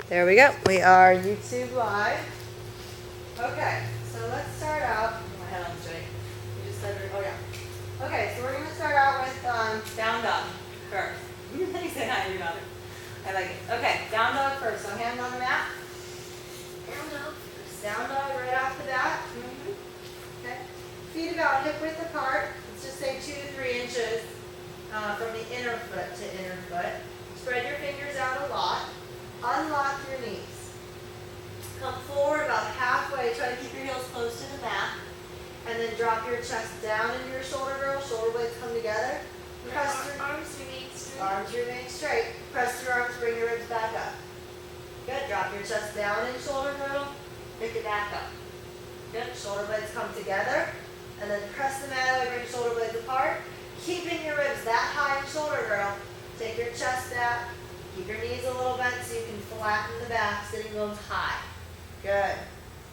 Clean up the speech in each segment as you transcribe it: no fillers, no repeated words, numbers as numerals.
There we go. We are YouTube live. Okay, so let's start out. Put my head on straight. You just said, oh yeah. Okay, so we're going to start out with down dog first. You say hi, you got it. I like it. Okay, down dog first. So hands on the mat. Down dog. Down dog right off the bat. Okay. Feet about hip width apart. Let's just say 2 to 3 inches from the inner foot to inner foot. Spread your fingers out a lot. Unlock your knees. Come forward about halfway. Try to keep your heels close to the mat. And then drop your chest down into your shoulder girdle. Shoulder blades come together. Press through. Arms remain straight. Arms remain straight. Press your arms, bring your ribs back up. Good. Drop your chest down in shoulder girdle. Pick it back up. Good. Shoulder blades come together. And then press the mat away, bring shoulder blades apart. Keeping your ribs that high in shoulder girdle. Take your chest out. Keep your knees a little bent so you can flatten the back, sitting bones high. Good.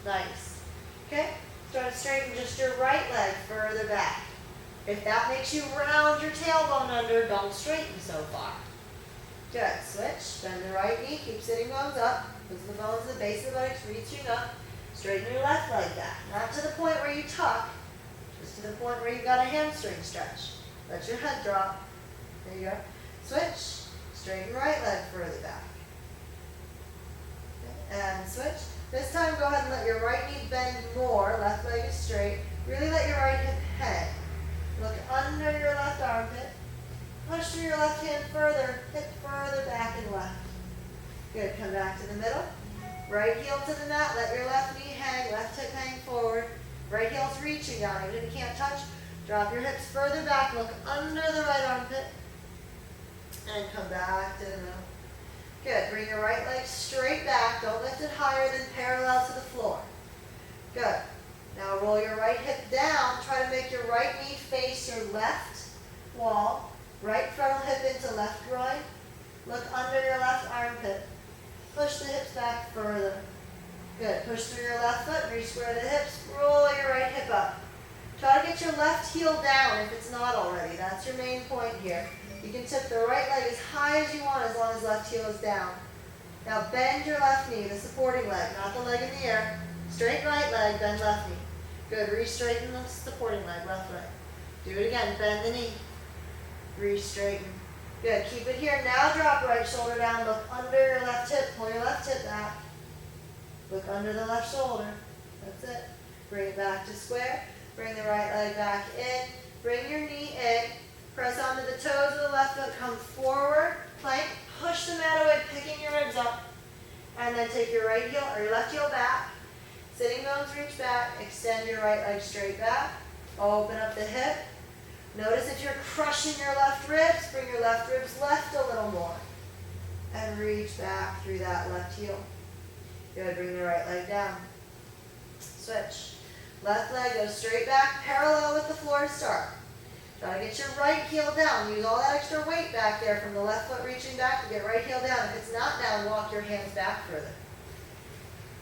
Nice. Okay? Try to straighten just your right leg further back. If that makes you round your tailbone under, don't straighten so far. Good. Switch. Bend the right knee. Keep sitting bones up. Put the bones at the base of the legs, reaching up. Straighten your left leg back. Not to the point where you tuck, just to the point where you've got a hamstring stretch. Let your head drop. There you go. Switch. Straighten right leg further back. Okay. And switch. This time go ahead and let your right knee bend more. Left leg is straight. Really let your right hip hang. Look under your left armpit. Push through your left hand further. Hip further back and left. Good. Come back to the middle. Right heel to the mat. Let your left knee hang. Left hip hang forward. Right heel's reaching down. Even if you can't touch, drop your hips further back. Look under the right armpit. And come back to the middle. Good. Bring your right leg straight back. Don't lift it higher than parallel to the floor. Good. Now roll your right hip down. Try to make your right knee face your left wall. Right frontal hip into left groin. Look under your left armpit. Push the hips back further. Good. Push through your left foot. Re-square the hips. Roll your right hip up. Try to get your left heel down if it's not already. That's your main point here. You can tip the right leg as high as you want as long as left heel is down. Now bend your left knee, the supporting leg, not the leg in the air. Straighten right leg, bend left knee. Good. Re-straighten the supporting leg, left leg. Do it again. Bend the knee. Re-straighten. Good. Keep it here. Now drop right shoulder down. Look under your left hip. Pull your left hip back. Look under the left shoulder. That's it. Bring it back to square. Bring the right leg back in. Bring your knee in. Press onto the toes of the left foot. Come forward. Plank. Push the mat away, picking your ribs up. And then take your right heel or your left heel back. Sitting bones reach back. Extend your right leg straight back. Open up the hip. Notice if you're crushing your left ribs, bring your left ribs left a little more. And reach back through that left heel. Good. Bring the right leg down. Switch. Left leg goes straight back, parallel with the floor to start. Try to get your right heel down. Use all that extra weight back there from the left foot reaching back to get right heel down. If it's not down, walk your hands back further.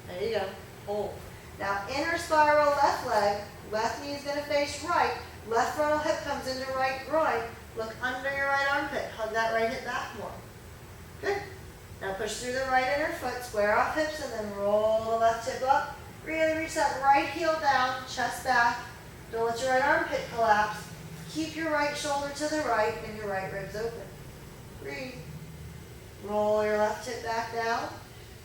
There you go. Hold. Now inner spiral left leg. Left knee is going to face right. Left frontal hip comes into right groin. Look under your right armpit. Hug that right hip back more. Good. Now push through the right inner foot. Square off hips and then roll the left hip up. Really reach that right heel down. Chest back. Don't let your right armpit collapse. Keep your right shoulder to the right and your right ribs open. Breathe. Roll your left hip back down.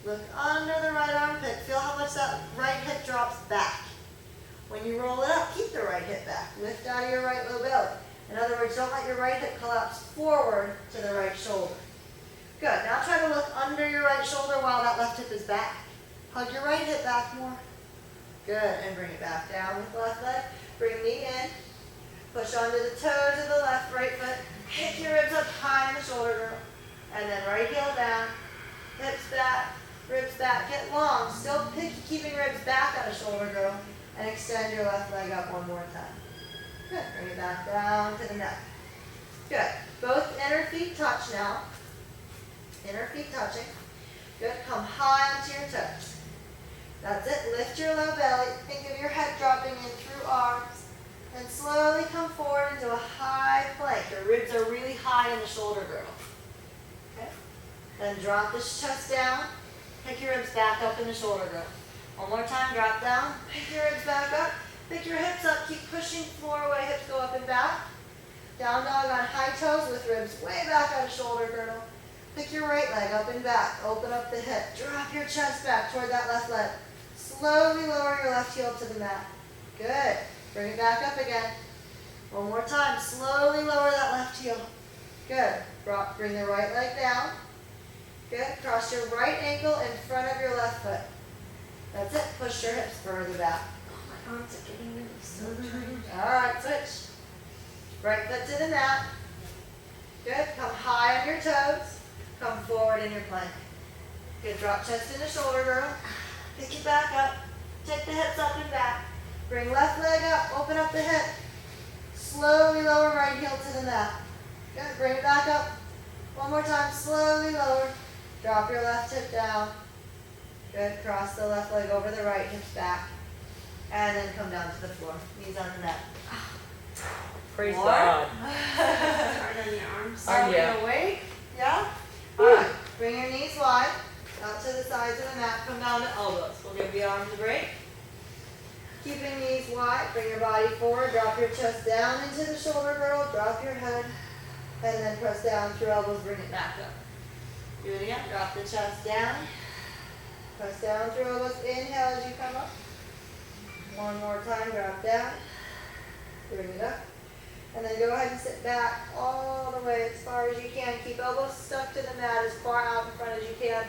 Look under the right armpit. Feel how much that right hip drops back. When you roll it up, keep the right hip back. Lift out of your right low belly. In other words, don't let your right hip collapse forward to the right shoulder. Good. Now try to look under your right shoulder while that left hip is back. Hug your right hip back more. Good. And bring it back down with the left leg. Bring knee in. Push onto the toes of the left, right foot. Pick your ribs up high in the shoulder girdle. And then right heel down. Hips back. Ribs back. Get long. Still keeping ribs back out of shoulder girdle. And extend your left leg up one more time. Good. Bring it back down to the neck. Good. Both inner feet touch now. Inner feet touching. Good. Come high onto your toes. That's it. Lift your low belly. Think of your head dropping in through arms. And slowly come forward into a high plank. Your ribs are really high in the shoulder girdle. Okay? Then drop this chest down. pick your ribs back up in the shoulder girdle. One more time, drop down, pick your ribs back up, pick your hips up, keep pushing floor away, hips go up and back. Down dog on high toes with ribs way back on shoulder girdle. Pick your right leg up and back, open up the hip, drop your chest back toward that left leg. Slowly lower your left heel to the mat. Good. Bring it back up again. One more time, slowly lower that left heel. Good. Bring the right leg down. Good. Cross your right ankle in front of your left foot. That's it. Push your hips further back. Oh, my arms are getting really so tired. All right, switch. Right foot to the mat. Good. Come high on your toes. Come forward in your plank. Good. Drop chest into shoulder girdle. Pick it back up. Take the hips up and back. Bring left leg up. Open up the hip. Slowly lower right heel to the mat. Good. Bring it back up. One more time. Slowly lower. Drop your left hip down. Good. Cross the left leg over the right, hips back. And then come down to the floor. Knees on the mat. Praise More. God. Hard on your arms. Are we yeah. awake? Yeah? Alright. Bring your knees wide. Out to the sides of the mat. Come down to elbows. We'll give the arms a break. Keeping knees wide. Bring your body forward. Drop your chest down into the shoulder girdle. Drop your head. And then press down through elbows. Bring it back up. Do it again. Drop the chest down. Press down through elbows. Inhale as you come up. One more time. Drop down. Bring it up. And then go ahead and sit back all the way as far as you can. Keep elbows stuck to the mat as far out in front as you can.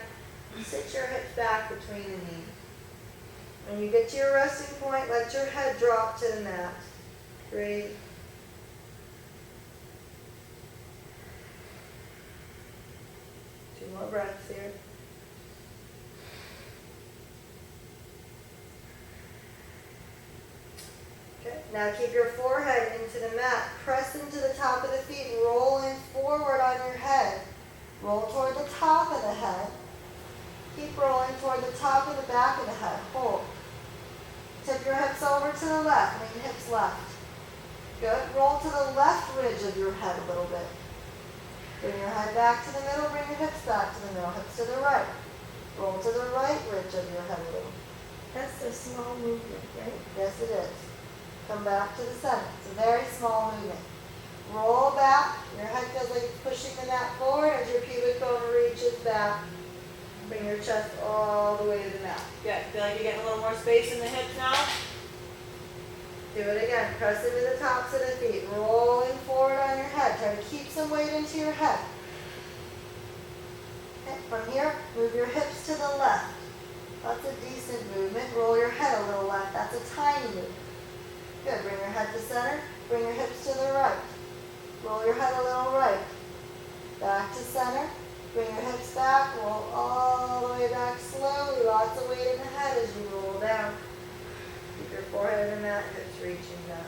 Sit your hips back between the knees. When you get to your resting point, let your head drop to the mat. Breathe. Two more breaths here. Okay. Now keep your forehead into the mat. Press into the top of the feet, rolling forward on your head. Roll toward the top of the head. Keep rolling toward the top of the back of the head. Hold. Tip your hips over to the left. Lean hips left. Good. Roll to the left ridge of your head a little bit. Bring your head back to the middle. Bring your hips back to the middle. Hips to the right. Roll to the right ridge of your head a little. That's a small movement, right? Yes, it is. Come back to the center. It's a very small movement. Roll back. Your head feels like it's pushing the mat forward as your pubic bone reaches back. Bring your chest all the way to the mat. Good. Feel like you're getting a little more space in the hips now? Do it again. Press into the tops of the feet. Rolling forward on your head. Try to keep some weight into your head. Okay. From here, move your hips to the left. That's a decent movement. Roll your head a little left. That's a tiny movement. Good. Bring your head to center. Bring your hips to the right. Roll your head a little right. Back to center. Bring your hips back. Roll all the way back slowly. Lots of weight in the head as you roll down. Keep your forehead in the mat. Hips reaching down.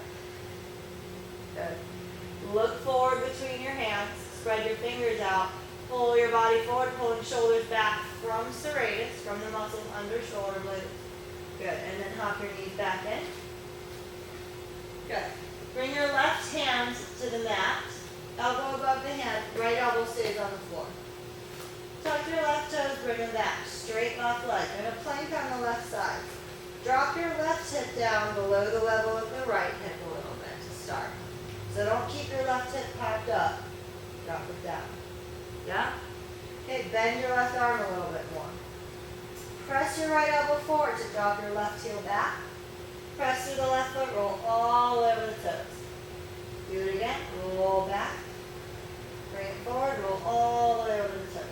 Good. Look forward between your hands. Spread your fingers out. Pull your body forward, pulling shoulders back from serratus, from the muscles under shoulder blades. Good. And then hop your knees back in. Good. Bring your left hand to the mat. Elbow above the hand. Right elbow stays on the floor. Tuck your left toes, bring them back. Straight left leg. And a plank on the left side. Drop your left hip down below the level of the right hip a little bit to start. So don't keep your left hip popped up. Drop it down. Yeah? Okay, bend your left arm a little bit more. Press your right elbow forward to drop your left heel back. Press through the left foot, roll all over the toes. Do it again. Roll back. Bring it forward, roll all the way over the toes.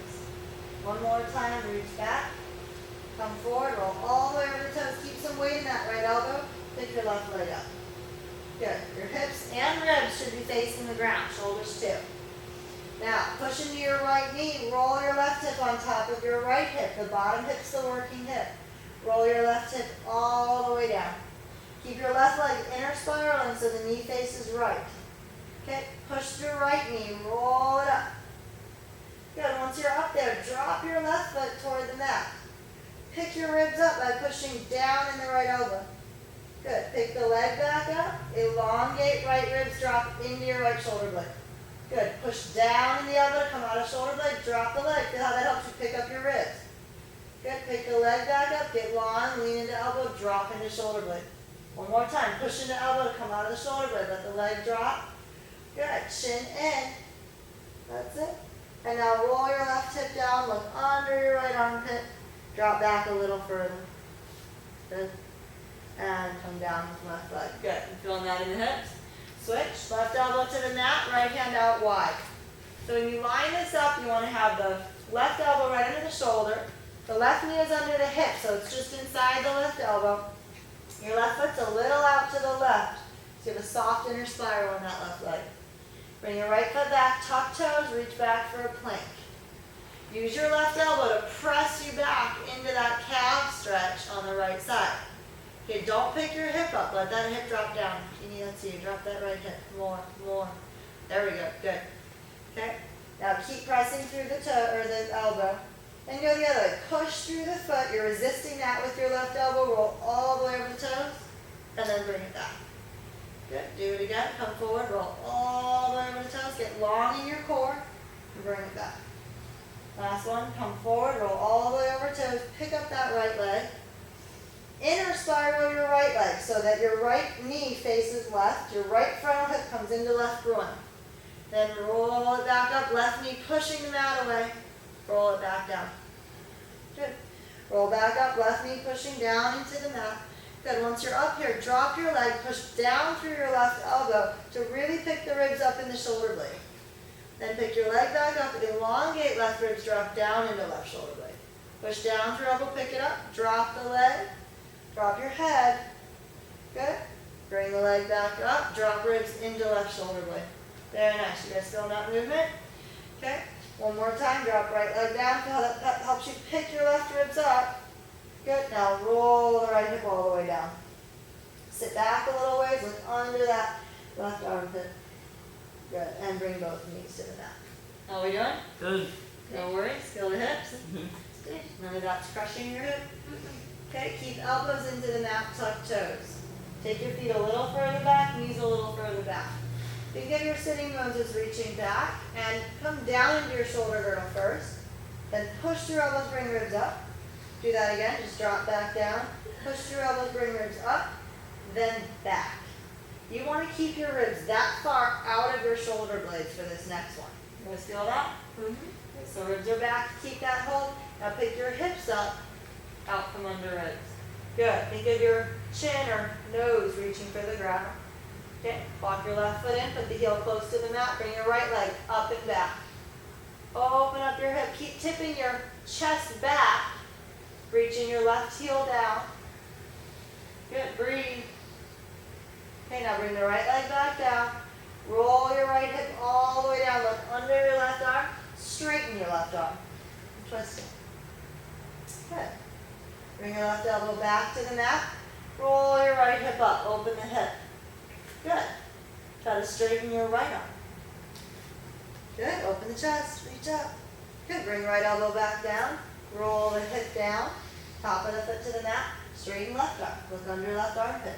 One more time, reach back. Come forward, roll all the way over the toes. Keep some weight in that right elbow. Pick your left leg up. Good. Your hips and ribs should be facing the ground. Shoulders too. Now, push into your right knee. Roll your left hip on top of your right hip. The bottom hip's the working hip. Roll your left hip all the way down. Keep your left leg inner spiraling so the knee faces right. Okay, push through right knee. Roll it up. Good. Once you're up there, drop your left foot toward the mat. Pick your ribs up by pushing down in the right elbow. Good. Pick the leg back up. Elongate right ribs. Drop into your right shoulder blade. Good. Push down in the elbow to come out of shoulder blade. Drop the leg. Feel how that helps you pick up your ribs. Good, pick the leg back up, get long, lean into elbow, drop into shoulder blade. One more time, push into elbow, come out of the shoulder blade, let the leg drop. Good, chin in. That's it. And now roll your left hip down, look under your right armpit, drop back a little further. Good. And come down with left leg. Good, you feeling that in the hips? Switch, left elbow to the mat, right hand out wide. So when you line this up, you want to have the left elbow right under the shoulder. The left knee is under the hip, so it's just inside the left elbow. Your left foot's a little out to the left. So you have a soft inner spiral in that left leg. Bring your right foot back, tuck toes, reach back for a plank. Use your left elbow to press you back into that calf stretch on the right side. Okay, don't pick your hip up. Let that hip drop down. You need that, so you drop that right hip. More, more. There we go. Good. Okay. Now keep pressing through the toe or the elbow. And go the other way. Push through the foot. You're resisting that with your left elbow. Roll all the way over the toes. And then bring it back. Good. Do it again. Come forward. Roll all the way over the toes. Get long in your core. And bring it back. Last one. Come forward. Roll all the way over toes. Pick up that right leg. Inner spiral your right leg so that your right knee faces left. Your right frontal hip comes into left groin. Then roll it back up. Left knee pushing the mat away. Roll it back down. Good. Roll back up, left knee pushing down into the mat. Good. Once you're up here, drop your leg, push down through your left elbow to really pick the ribs up in the shoulder blade. Then pick your leg back up, elongate left ribs, drop down into left shoulder blade. Push down through elbow, pick it up, drop the leg, drop your head. Good. Bring the leg back up, drop ribs into left shoulder blade. Very nice. You guys feeling that movement? Okay. One more time, drop right leg down. Feel how that helps you pick your left ribs up. Good. Now roll the right hip all the way down. Sit back a little ways, look under that left armpit. Good. And bring both knees to the mat. How are we doing? Good. No worries. Feel the hips. Good. None of that's crushing your hip. Okay. Keep elbows into the mat, tuck toes. Take your feet a little further back, knees a little further back. Think of your sitting bones as reaching back and come down into your shoulder girdle first. Then push through elbows, bring ribs up. Do that again, just drop back down. Push through elbows, bring ribs up, then back. You want to keep your ribs that far out of your shoulder blades for this next one. You guys feel that? Okay, so ribs are back, keep that hold. Now pick your hips up, out from under ribs. Good, think of your chin or nose reaching for the ground. Okay, walk your left foot in, put the heel close to the mat, bring your right leg up and back. Open up your hip, keep tipping your chest back, reaching your left heel down. Good, breathe. Okay, now bring the right leg back down. Roll your right hip all the way down, look under your left arm, straighten your left arm. Twist it. Good. Bring your left elbow back to the mat. Roll your right hip up, open the hip. Good. Try to straighten your right arm. Good. Open the chest. Reach up. Good. Bring right elbow back down. Roll the hip down. Top of the foot to the mat. Straighten left arm. Look under left armpit.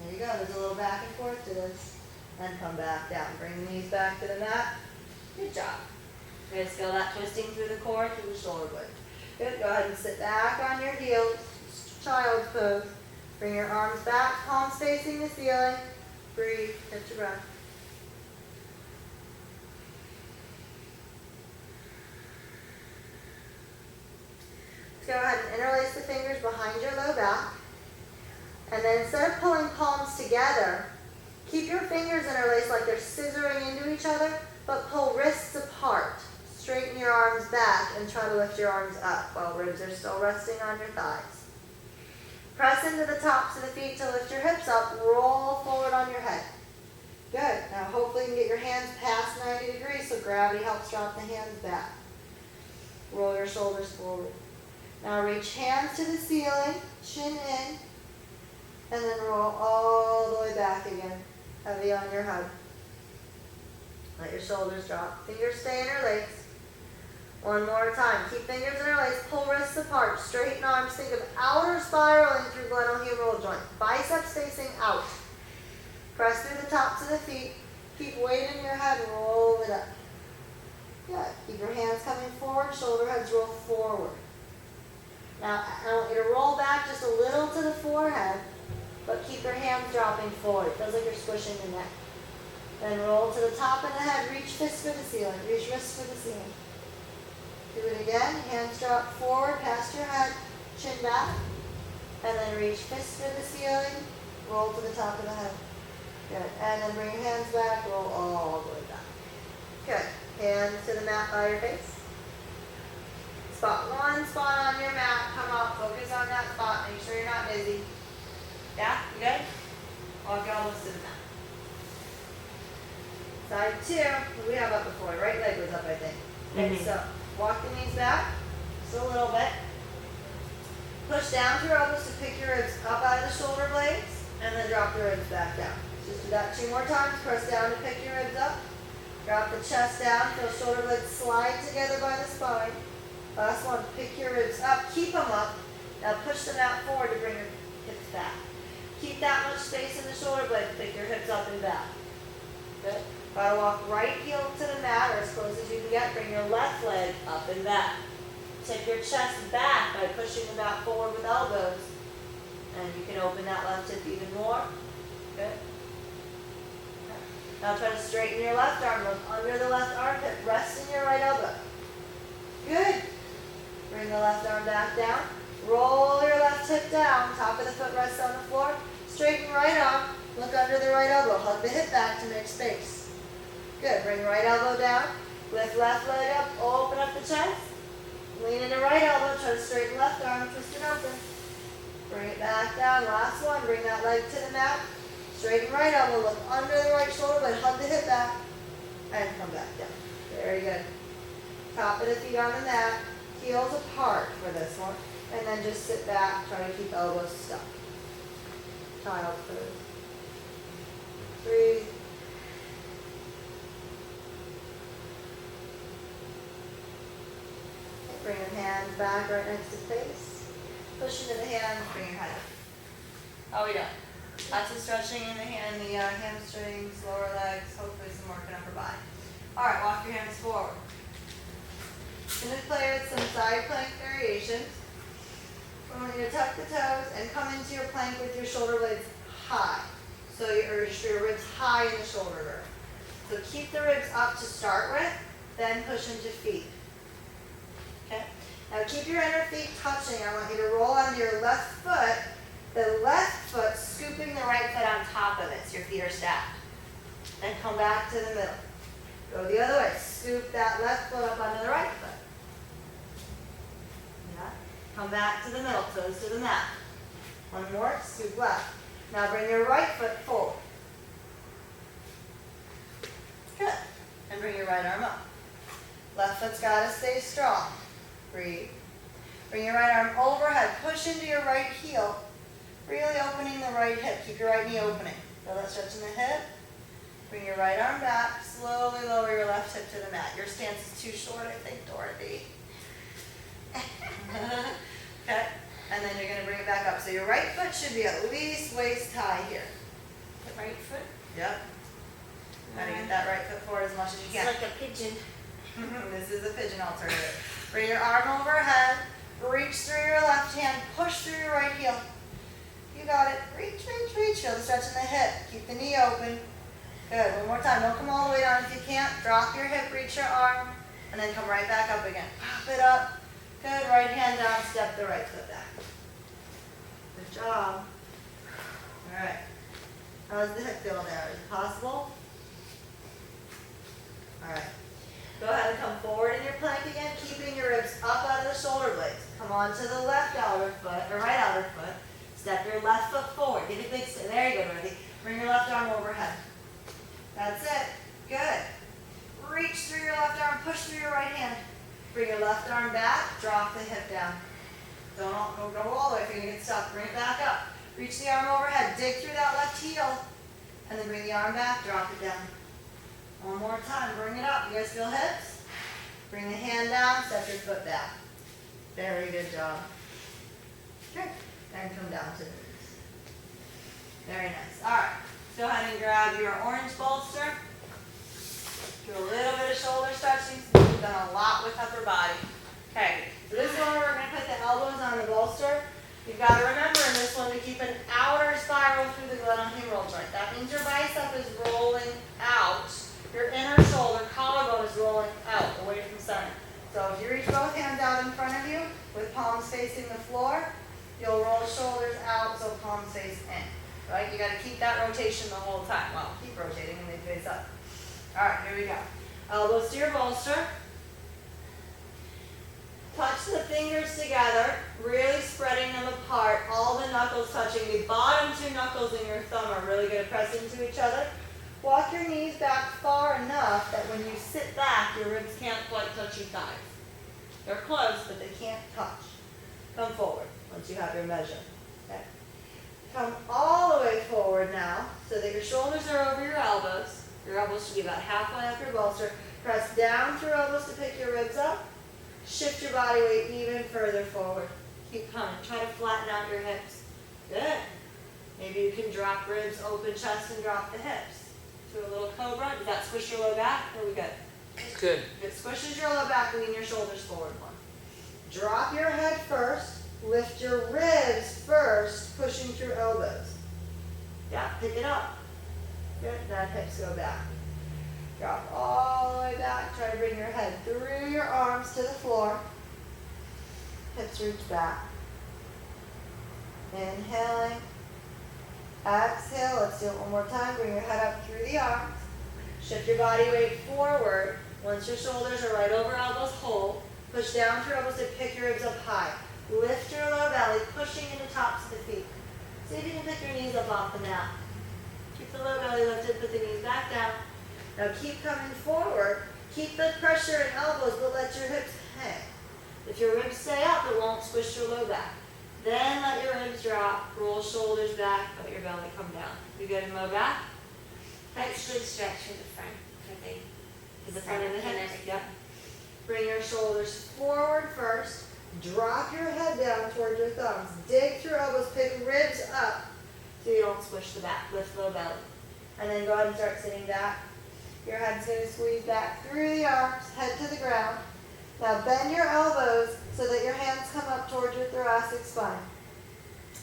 There you go. There's a little back and forth to this. And come back down. Bring the knees back to the mat. Good job. You guys feel that twisting through the core, through the shoulder blade. Good. Go ahead and sit back on your heels. Child's pose. Bring your arms back, palms facing the ceiling. Breathe, catch your breath. Let's go ahead and interlace the fingers behind your low back. And then instead of pulling palms together, keep your fingers interlaced like they're scissoring into each other, but pull wrists apart. Straighten your arms back and try to lift your arms up while ribs are still resting on your thighs. Press into the tops of the feet to lift your hips up. Roll forward on your head. Good. Now hopefully you can get your hands past 90 degrees so gravity helps drop the hands back. Roll your shoulders forward. Now reach hands to the ceiling, chin in, and then roll all the way back again. Heavy on your hug. Let your shoulders drop. Fingers stay interlaced. One more time. Keep fingers interlaced. Pull wrists apart. Straighten arms. Think of outer spiraling through glenohumeral joint. Biceps facing out. Press through the tops of the feet. Keep weight in your head. Roll it up. Good. Keep your hands coming forward, shoulder heads roll forward. Now, I want you to roll back just a little to the forehead, but keep your hands dropping forward. It feels like you're squishing the neck. Then roll to the top of the head, reach fists for the ceiling, reach wrists for the ceiling. Do it again, hands drop forward, past your head, chin back, and then reach fists for the ceiling, roll to the top of the head. Good, and then bring your hands back, roll all the way back. Good, hands to the mat by your face. Spot one spot on your mat, come up, focus on that spot, make sure you're not dizzy. Yeah, you good? Walk your elbows to the mat. Side two, what do we have up before? Right leg was up, I think. Okay, so walk the knees back, just a little bit. Push down through your elbows to pick your ribs up out of the shoulder blades, and then drop your ribs back down. Just do that 2 more times. Press down to pick your ribs up. Drop the chest down, feel shoulder blades slide together by the spine. Last one, pick your ribs up, keep them up. Now push them out forward to bring your hips back. Keep that much space in the shoulder blades, pick your hips up and back. Good. Gotta walk right heel to the mat, or as close as you can get. Bring your left leg up and back. Tip your chest back by pushing the mat forward with elbows. And you can open that left hip even more. Good. Now try to straighten your left arm, look under the left armpit, rest in your right elbow. Good. Bring the left arm back down. Roll your left hip down, top of the foot rests on the floor. Straighten right arm, look under the right elbow. Hug the hip back to make space. Good, bring right elbow down. Lift left leg up, open up the chest. Lean into right elbow, try to straighten left arm, twist it open. Bring it back down, last one, bring that leg to the mat. Straighten right elbow, look under the right shoulder blade, hug the hip back, and come back down. Very good. Top of the feet on the mat, heels apart for this one, and then just sit back, try to keep elbows stuck. Child pose. Breathe. Bring your hands back right next to face. Push into the hands, bring your head up. How are we doing? Lots of stretching in the hamstrings, lower legs, hopefully some work in upper body. All right, walk your hands forward. Going to play with some side plank variations. I want you to tuck the toes and come into your plank with your shoulder blades high. So your ribs high in the shoulder girdle. So keep the ribs up to start with, then push into feet. Okay? Now keep your inner feet touching. I want you to roll onto your left foot, the left foot scooping the right foot on top of it so your feet are stacked. And come back to the middle. Go the other way. Scoop that left foot up onto the right foot. Yeah. Come back to the middle, toes to the mat. One more, scoop left. Now bring your right foot forward. Good. And bring your right arm up. Left foot's got to stay strong. Breathe. Bring your right arm overhead. Push into your right heel. Really opening the right hip. Keep your right knee opening. Feel that stretch in the hip. Bring your right arm back. Slowly lower your left hip to the mat. Your stance is too short, I think, Dorothy. Okay. And then you're going to bring it back up. So your right foot should be at least waist high here. The right foot. Yep. Got to get that right foot forward as much as you It's can. like a pigeon. This is a pigeon alternative. Bring your arm overhead. Reach through your left hand. Push through your right heel. You got it. Reach, reach, reach. Feel the stretch in the hip. Keep the knee open. Good. One more time. Don't come all the way down if you can't. Drop your hip, reach your arm, and then come right back up again. Pop it up. Good. Right hand down. Step the right foot back. Good job. All right. How's the hip feel there? Is it possible? All right. Go ahead and come forward in your plank again, keeping your ribs up out of the shoulder blades. Come on to the left outer foot, or right outer foot. Step your left foot forward. Get a big step. There you go, Dorothy. Bring your left arm overhead. That's it. Good. Reach through your left arm, push through your right hand. Bring your left arm back, drop the hip down. Don't go all the way if you're going to get stuck. Bring it back up. Reach the arm overhead, dig through that left heel, and then bring the arm back, drop it down. One more time, bring it up. You guys feel hips? Bring the hand down, step your foot back. Very good job. Good. And come down to the knees. Very nice. All right. Go ahead and grab your orange bolster. Do a little bit of shoulder stretching. done a lot with upper body. Okay, so this one we're gonna put the elbows on the bolster. You've got to remember in this one to keep an outer spiral through the glenohumeral joint. That means your bicep is rolling out. Your inner shoulder collarbone is rolling out, away from center. So if you reach both hands out in front of you with palms facing the floor, you'll roll shoulders out so palms face in. Right? You got to keep that rotation the whole time. Well, keep rotating and they face up. All right, here we go. Elbows to your bolster. Touch the fingers together, really spreading them apart, all the knuckles touching. The bottom two knuckles in your thumb are really going to press into each other. Walk your knees back far enough that when you sit back, your ribs can't quite touch your thighs. They're close, but they can't touch. Come forward once you have your measure. Okay. Come all the way forward now so that your shoulders are over your elbows. Your elbows should be about halfway up your bolster. Press down through your elbows to pick your ribs up. Shift your body weight even further forward. Keep coming. Try to flatten out your hips. Good. Maybe you can drop ribs, open chest, and drop the hips. To a little cobra. Does that squish your low back? Or are we good? Good. If it squishes your low back, lean your shoulders forward one. Drop your head first. Lift your ribs first, pushing through elbows. Yeah, pick it up. Good. Now hips go back. Drop all the way back. Try to bring your head through your arms to the floor. Hips reach back. Inhaling. Exhale. Let's do it one more time. Bring your head up through the arms. Shift your body weight forward. Once your shoulders are right over elbows, hold. Push down through elbows to pick your ribs up high. Lift your low belly, pushing into tops of the feet. See if you can pick your knees up off the mat. Keep the low belly lifted, put the knees back down. Now keep coming forward. Keep the pressure in elbows, but let your hips hang. If your ribs stay up, it won't squish your low back. Then let your ribs drop, roll shoulders back, let your belly come down. You good in low back? That's good stretch for the front, To the front of the and hips. everything. Yep. Bring your shoulders forward first. Drop your head down toward your thumbs. Dig through elbows, pick ribs up so you don't squish the back. Lift low belly. And then go ahead and start sitting back. Your head's going to squeeze back through the arms, head to the ground. Now bend your elbows so that your hands come up toward your thoracic spine.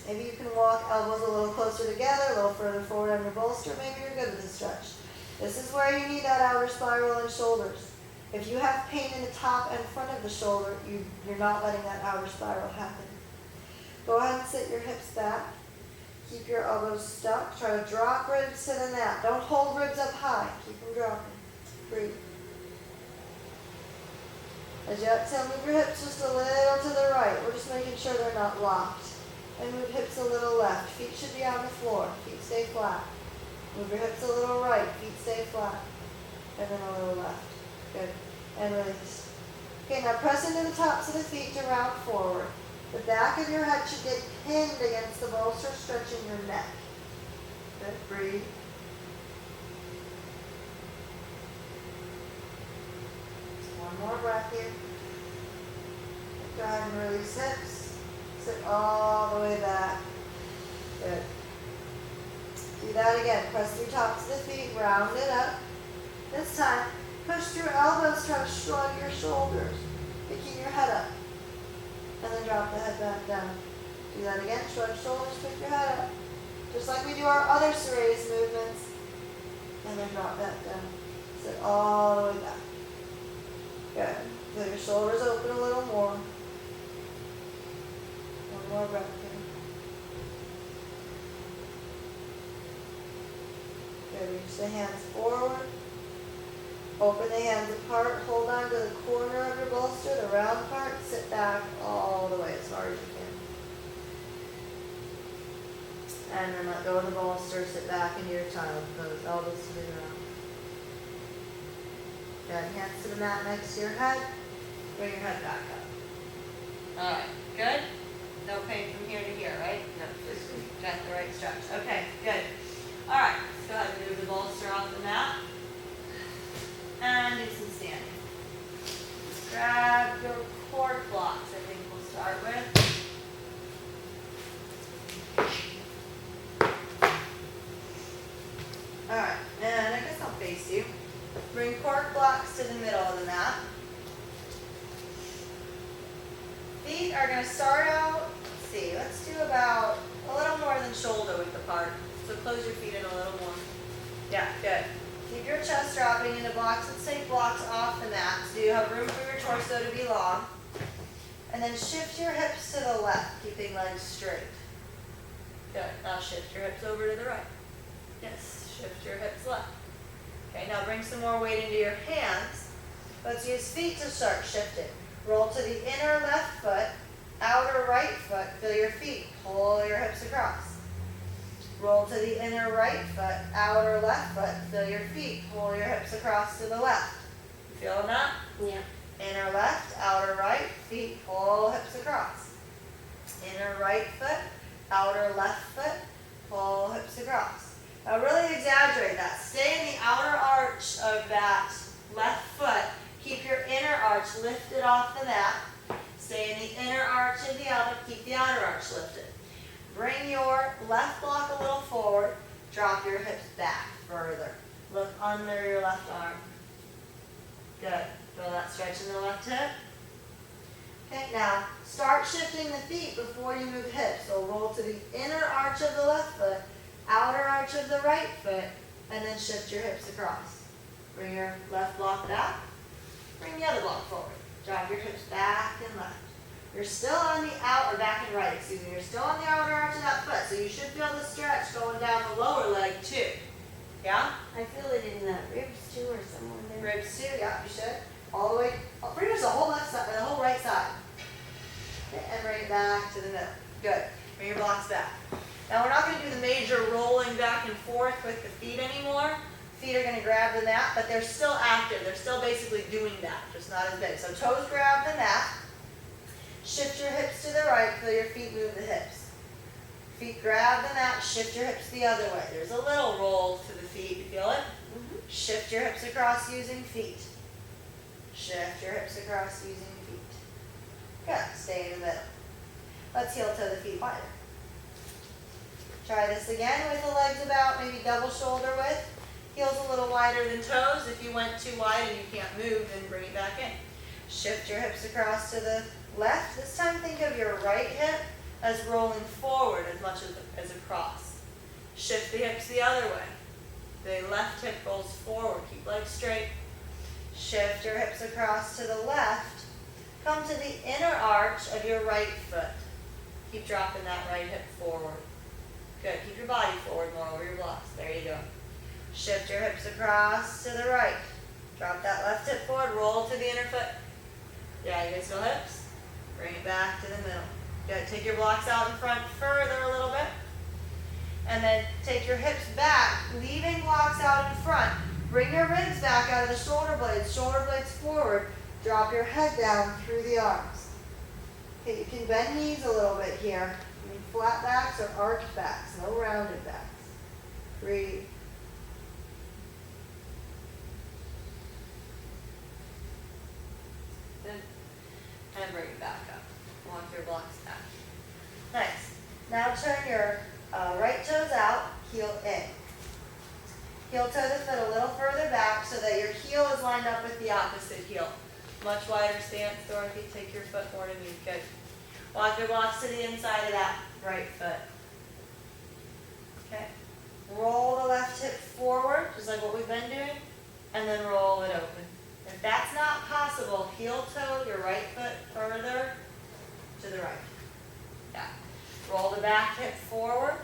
Maybe you can walk elbows a little closer together, a little further forward on your bolster. Maybe you're good with this stretch. This is where you need that outer spiral in shoulders. If you have pain in the top and front of the shoulder, you're not letting that outer spiral happen. Go ahead and sit your hips back. Keep your elbows stuck. Try to drop ribs to the mat. Don't hold ribs up high. Keep them dropping. Breathe. As you exhale, move your hips just a little to the right. We're just making sure they're not locked. And move hips a little left. Feet should be on the floor. Feet stay flat. Move your hips a little right. Feet stay flat. And then a little left. Good. And release. Okay, now press into the tops of the feet to round forward. The back of your head should get pinned against the bolster, stretching your neck. Good. Breathe. Just one more breath here. Go ahead and release hips. Sit all the way back. Good. Do that again. Press through tops of the feet, round it up. This time, push through elbows, try to shrug your shoulders, picking your head up. And then drop the head back down. Do that again, shrug shoulders, pick your head up. Just like we do our other serratus movements. And then drop that down. Sit all the way back. Good. Feel your shoulders open a little more. One more breath here. Good. Reach the hands forward. Open the hands apart. Hold on to the corner of your bolster, the round part. Sit back all the way as far as you can. And then let go of the bolster. Sit back into your child pose. Elbows to the ground. Good. Hands to the mat next to your head. Bring your head back up. All right. Good? No pain from here to here, right? No. Just got the right stretch. Okay. Good. All right. Let's go ahead and move the bolster off the mat. And do some standing. Grab your core blocks, I think we'll start with. Alright, and I guess I'll face you. Bring cork blocks to the middle of the mat. feet are gonna start out, let's see, let's do about a little more than shoulder width apart. So close your feet in a little more. Yeah, good. Keep your chest dropping into blocks. Let's take blocks off the mat so you have room for your torso to be long. And then shift your hips to the left, keeping legs straight. Good. Now shift your hips over to the right. Yes, shift your hips left. Okay, now bring some more weight into your hands. Let's use feet to start shifting. Roll to the inner left foot, outer right foot, feel your feet, pull your hips across. Roll to the inner right foot, outer left foot, feel your feet, pull your hips across to the left. You feeling that? Yeah. Inner left, outer right, feet, pull hips across. Inner right foot, outer left foot, pull hips across. Now really exaggerate that. Stay in the outer arch of that left foot. Keep your inner arch lifted off the mat. Stay in the inner arch of the outer, keep the outer arch lifted. Bring your left block a little forward, drop your hips back further. Look under your left arm. Good. Feel that stretch in the left hip. Okay, now start shifting the feet before you move hips. So roll to the inner arch of the left foot, outer arch of the right foot, and then shift your hips across. Bring your left block back. Bring the other block forward. Drop your hips back and left. You're still on the outer, back and right, excuse me. You're still on the outer arch of that foot, so you should feel the stretch going down the lower leg too. Yeah? I feel it in the ribs too, or somewhere there. Ribs too, yeah, you should. All the way, pretty much the whole left side, the whole right side. Okay, and bring it back to the middle. Good. Bring your blocks back. Now we're not going to do the major rolling back and forth with the feet anymore. Feet are going to grab the mat, but they're still active. They're still basically doing that, just not as big. So toes grab the mat. Shift your hips to the right, feel your feet move the hips. Feet grab the mat, shift your hips the other way. There's a little roll to the feet, you feel it? Shift your hips across using feet. Shift your hips across using feet. Good, stay in the middle. Let's heel toe the feet wider. Try this again with the legs about maybe double shoulder width. Heels a little wider than toes. If you went too wide and you can't move, then bring it back in. Shift your hips across to the left. This time think of your right hip as rolling forward as much as across. Shift the hips the other way. The left hip rolls forward. Keep legs straight. Shift your hips across to the left. Come to the inner arch of your right foot. Keep dropping that right hip forward. Good. Keep your body forward more over your blocks. There you go. Shift your hips across to the right. Drop that left hip forward. Roll to the inner foot. Yeah, you guys feel hips? Bring it back to the middle. Good. Take your blocks out in front further a little bit. And then take your hips back, leaving blocks out in front. Bring your ribs back out of the shoulder blades forward. Drop your head down through the arms. Okay, you can bend knees a little bit here. You need flat backs or arched backs, no rounded backs. Breathe. And bring it back up. Walk your blocks back. Nice. Now turn your right toes out, heel in. Heel toe the foot a little further back so that your heel is lined up with the opposite heel. Much wider stance, Dorothy. Take your foot more to you. Good. Walk your blocks to the inside of that right foot. Okay. Roll the left hip forward, just like what we've been doing, and then roll it open. If that's not possible, heel toe your right foot further to the right. Yeah. Roll the back hip forward,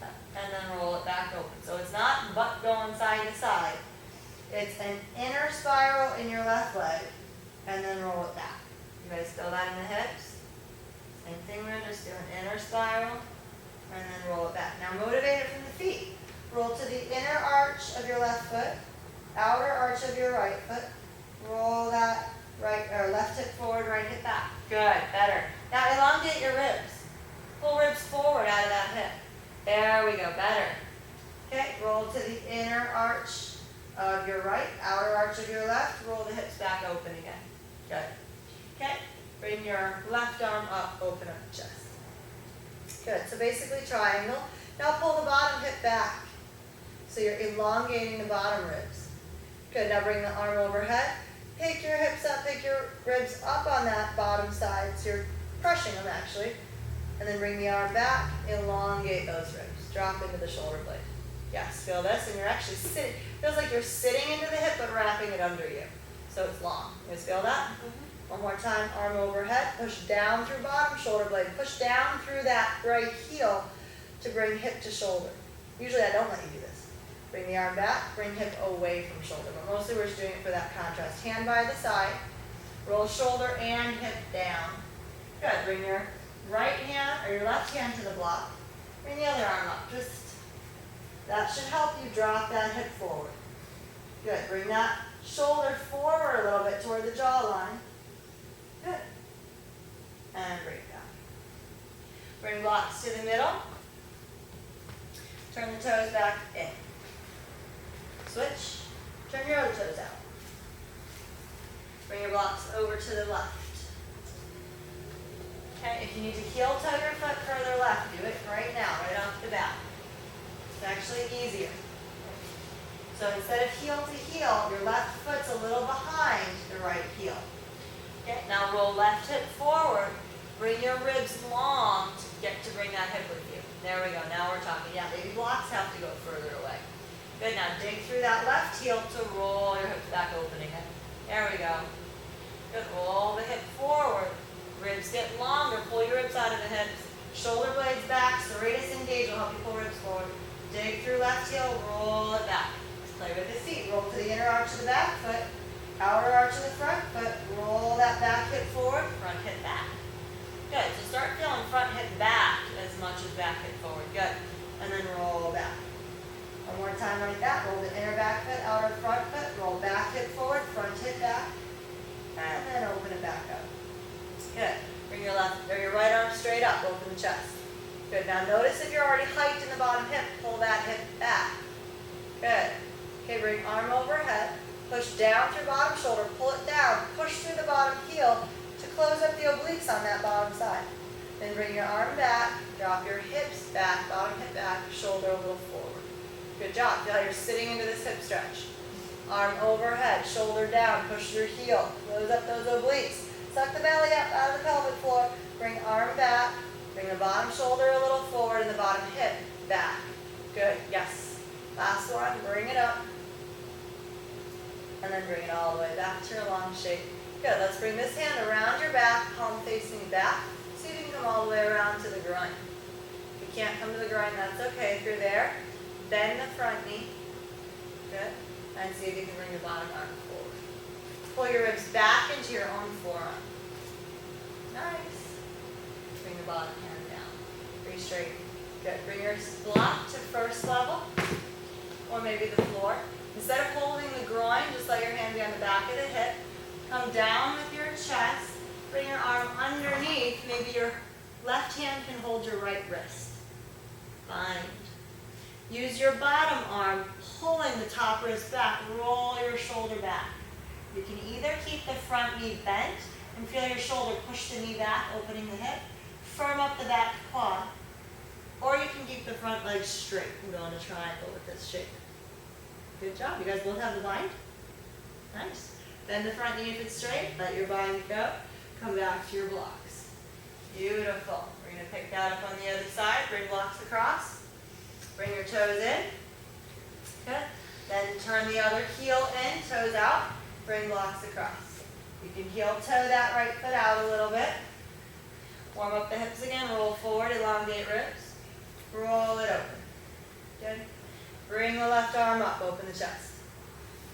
and then roll it back open. So it's not butt going side to side. It's an inner spiral in your left leg, and then roll it back. You guys feel that in the hips? Same thing, we're just doing inner spiral, and then roll it back. Now motivate it from the feet. Roll to the inner arch of your left foot, outer arch of your right foot. Roll that right or left hip forward, right hip back. Good, better. Now elongate your ribs. Pull ribs forward out of that hip. There we go, better. Okay, roll to the inner arch of your right, outer arch of your left. Roll the hips back open again. Good. Okay, bring your left arm up, open up the chest. Good, so basically triangle. Now pull the bottom hip back. So you're elongating the bottom ribs. Good, now bring the arm overhead. pick your hips up, pick your ribs up on that bottom side, so you're crushing them actually. And then bring the arm back, elongate those ribs, drop into the shoulder blade. Yes, feel this, and you're actually sitting, feels like you're sitting into the hip but wrapping it under you. So it's long. You guys feel that? One more time, arm overhead, push down through bottom shoulder blade, push down through that right heel to bring hip to shoulder. Usually I don't let you do this. Bring the arm back, bring hip away from shoulder, but mostly we're just doing it for that contrast. Hand by the side, roll shoulder and hip down. Good, bring your right hand or your left hand to the block. Bring the other arm up, that should help you drop that hip forward. Good, bring that shoulder forward a little bit toward the jawline. Good. And bring it down. Bring blocks to the middle. Turn the toes back in. Switch. Turn your other toes out. Bring your blocks over to the left. Okay, if you need to heel toe your foot further left, do it right now, right off the bat. It's actually easier. So instead of heel to heel, your left foot's a little behind the right heel. Okay, now roll left hip forward. Bring your ribs long to get to bring that hip with you. There we go, now we're talking. Yeah, baby blocks have to go further away. Good, now dig through that left heel to roll your hips back, opening it. There we go. Good, roll the hip forward. Ribs get longer, pull your ribs out of the hips. Shoulder blades back, serratus engage will help you pull ribs forward. Dig through left heel, roll it back. Play with the feet, roll to the inner arch of the back foot, outer arch of the front foot, roll that back hip forward, front hip back. Good, so start feeling front hip back as much as back hip forward, good. And then roll back. One more time like that, roll the inner back foot, outer front foot, roll back hip forward, front hip back, and then open it back up. Good, bring your left, or your right arm straight up, open the chest. Good, now notice if you're already hiked in the bottom hip, pull that hip back. Good. Okay, bring arm overhead, push down through bottom shoulder, pull it down, push through the bottom heel to close up the obliques on that bottom side. Then bring your arm back, drop your hips back, bottom hip back, shoulder a little forward. Good job, feel like you're sitting into this hip stretch. Arm overhead, shoulder down, push your heel, close up those obliques. Suck the belly up out of the pelvic floor, bring arm back, bring the bottom shoulder a little forward and the bottom hip back. Good, yes. Last one, bring it up. And then bring it all the way back to your long shape. Good, let's bring this hand around your back, palm facing back. See if you can come all the way around to the groin. If you can't come to the groin, that's okay. If you're there, bend the front knee. Good. And see if you can bring your bottom arm forward. Pull your ribs back into your own forearm. Nice. Bring the bottom hand down. Pretty straight. Good. Bring your block to first level, or maybe the floor. Instead of holding the groin, just let your hand be on the back of the hip. Come down with your chest. Bring your arm underneath. Maybe your left hand can hold your right wrist. Bind. Use your bottom arm, pulling the top wrist back. Roll your shoulder back. You can either keep the front knee bent and feel your shoulder push the knee back, opening the hip. Firm up the back quad. Or you can keep the front leg straight and go in a triangle with this shape. Good job. You guys both have the bind? Nice. Bend the front knee if it's straight. Let your bind go. Come back to your blocks. Beautiful. We're going to pick that up on the other side. Bring blocks across. Bring your toes in. Good. Then turn the other heel in, toes out. Bring blocks across. You can heel toe that right foot out a little bit. Warm up the hips again. Roll forward. Elongate ribs. Roll it open. Good. Bring the left arm up, open the chest.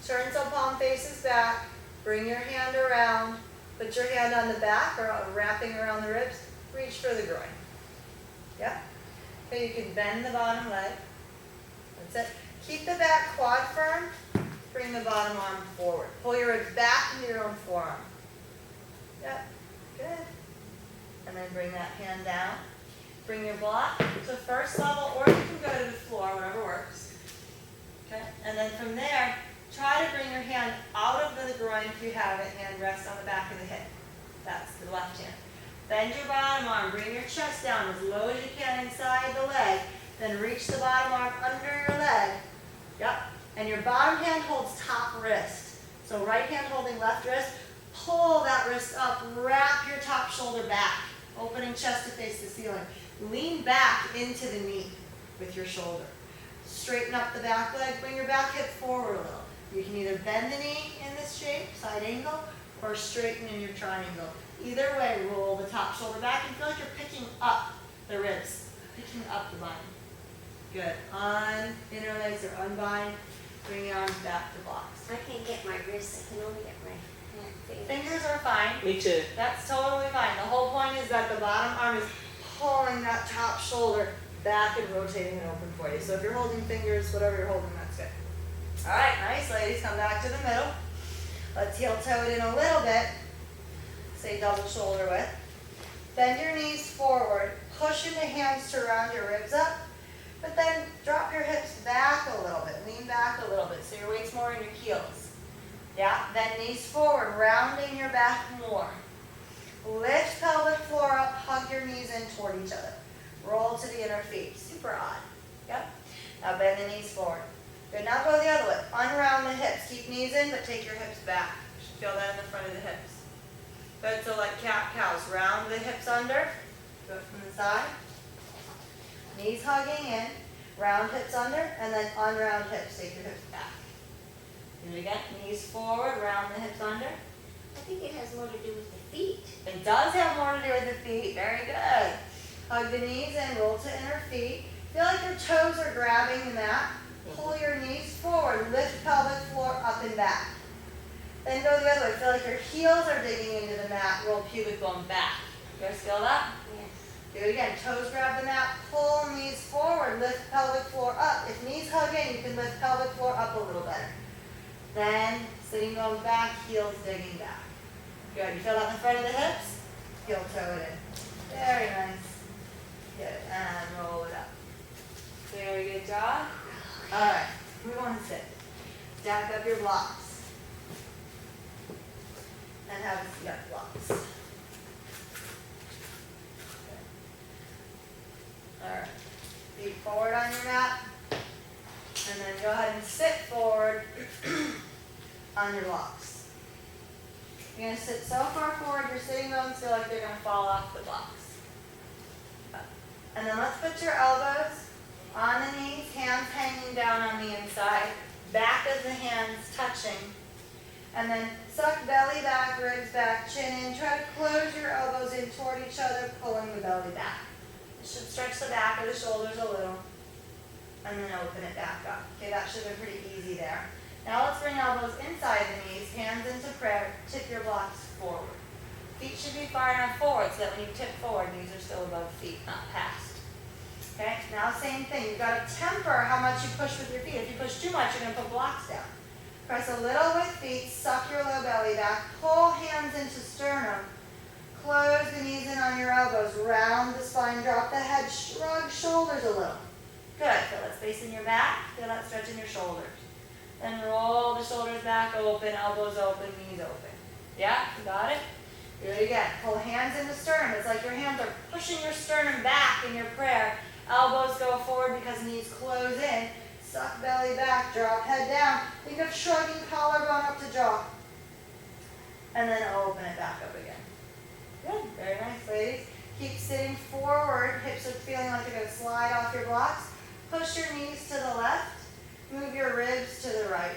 Turn so palm faces back. Bring your hand around. Put your hand on the back or wrapping around the ribs. Reach for the groin. Yeah? Okay, you can bend the bottom leg. That's it. Keep the back quad firm. Bring the bottom arm forward. Pull your ribs back into your own forearm. Yep. Good. And then bring that hand down. Bring your block to first level, or you can go to the floor, whatever works. Okay, and then from there, try to bring your hand out of the groin if you have it, and rest on the back of the hip. That's the left hand. Bend your bottom arm, bring your chest down as low as you can inside the leg, then reach the bottom arm under your leg. Yep, and your bottom hand holds top wrist. So right hand holding left wrist, pull that wrist up, wrap your top shoulder back, opening chest to face the ceiling. Lean back into the knee with your shoulder. Straighten up the back leg, bring your back hip forward a little. You can either bend the knee in this shape, side angle, or straighten in your triangle. Either way, roll the top shoulder back and feel like you're picking up the ribs, picking up the body. Good. Interlace or unbind. Bring your arms back to blocks. I can't get my wrists, I can only get my hand fingers. Fingers are fine. Me too. That's totally fine. The whole point is that the bottom arm is pulling that top shoulder back and rotating it open for you. So if you're holding fingers, whatever you're holding, that's good. All right, nice, ladies. Come back to the middle. Let's heel toe it in a little bit. Say double shoulder width. Bend your knees forward. Push into hands to round your ribs up. But then drop your hips back a little bit. Lean back a little bit so your weight's more in your heels. Yeah, then knees forward, rounding your back more. Lift pelvic floor up, hug your knees in toward each other. Roll to the inner feet. Super odd. Yep. Now bend the knees forward. Good. Now go the other way. Unround the hips. Keep knees in, but take your hips back. You should feel that in the front of the hips. Good. So like cat-cows. Round the hips under. Go from the side. Knees hugging in. Round hips under, and then unround hips. Take your hips back. Do it again. Knees forward. Round the hips under. I think it has more to do with the feet. It does have more to do with the feet. Very good. Hug the knees in, roll to inner feet. Feel like your toes are grabbing the mat. Pull your knees forward, lift pelvic floor up and back. Then go the other way. Feel like your heels are digging into the mat, roll pubic bone back. You guys feel that? Yes. Do it again. Toes grab the mat, pull knees forward, lift pelvic floor up. If knees hug in, you can lift pelvic floor up a little better. Then sitting bone back, heels digging back. Good. You feel that in the front of the hips? Heel toe it in. Very nice. Good. And roll it up. Very good job. All right. We want to sit. Stack up your blocks. And have a seat up blocks. Good. All right. Feet forward on your mat. And then go ahead and sit forward on your blocks. You're going to sit so far forward, your sitting bones feel like they're going to fall off the blocks. And then let's put your elbows on the knees, hands hanging down on the inside, back of the hands touching. And then suck belly back, ribs back, chin in. Try to close your elbows in toward each other, pulling the belly back. It should stretch the back of the shoulders a little. And then open it back up. Okay, that should be pretty easy there. Now let's bring elbows inside the knees, hands into prayer, tip your blocks forward. Feet should be far enough forward so that when you tip forward, knees are still above feet, not past. Okay, now same thing. You've got to temper how much you push with your feet. If you push too much, you're going to put blocks down. Press a little with feet, suck your low belly back, pull hands into sternum, close the knees in on your elbows, round the spine, drop the head, shrug shoulders a little. Good. Feel that space in your back, feel that stretch in your shoulders. Then roll the shoulders back, open, elbows open, knees open. Yeah, you got it? Do it again. Pull hands into sternum. It's like your hands are pushing your sternum back in your prayer. Elbows go forward because knees close in. Suck belly back, drop head down. Think of shrugging collarbone up to jaw. And then open it back up again. Good. Very nice, ladies. Keep sitting forward. Hips are feeling like they're going to slide off your blocks. Push your knees to the left. Move your ribs to the right.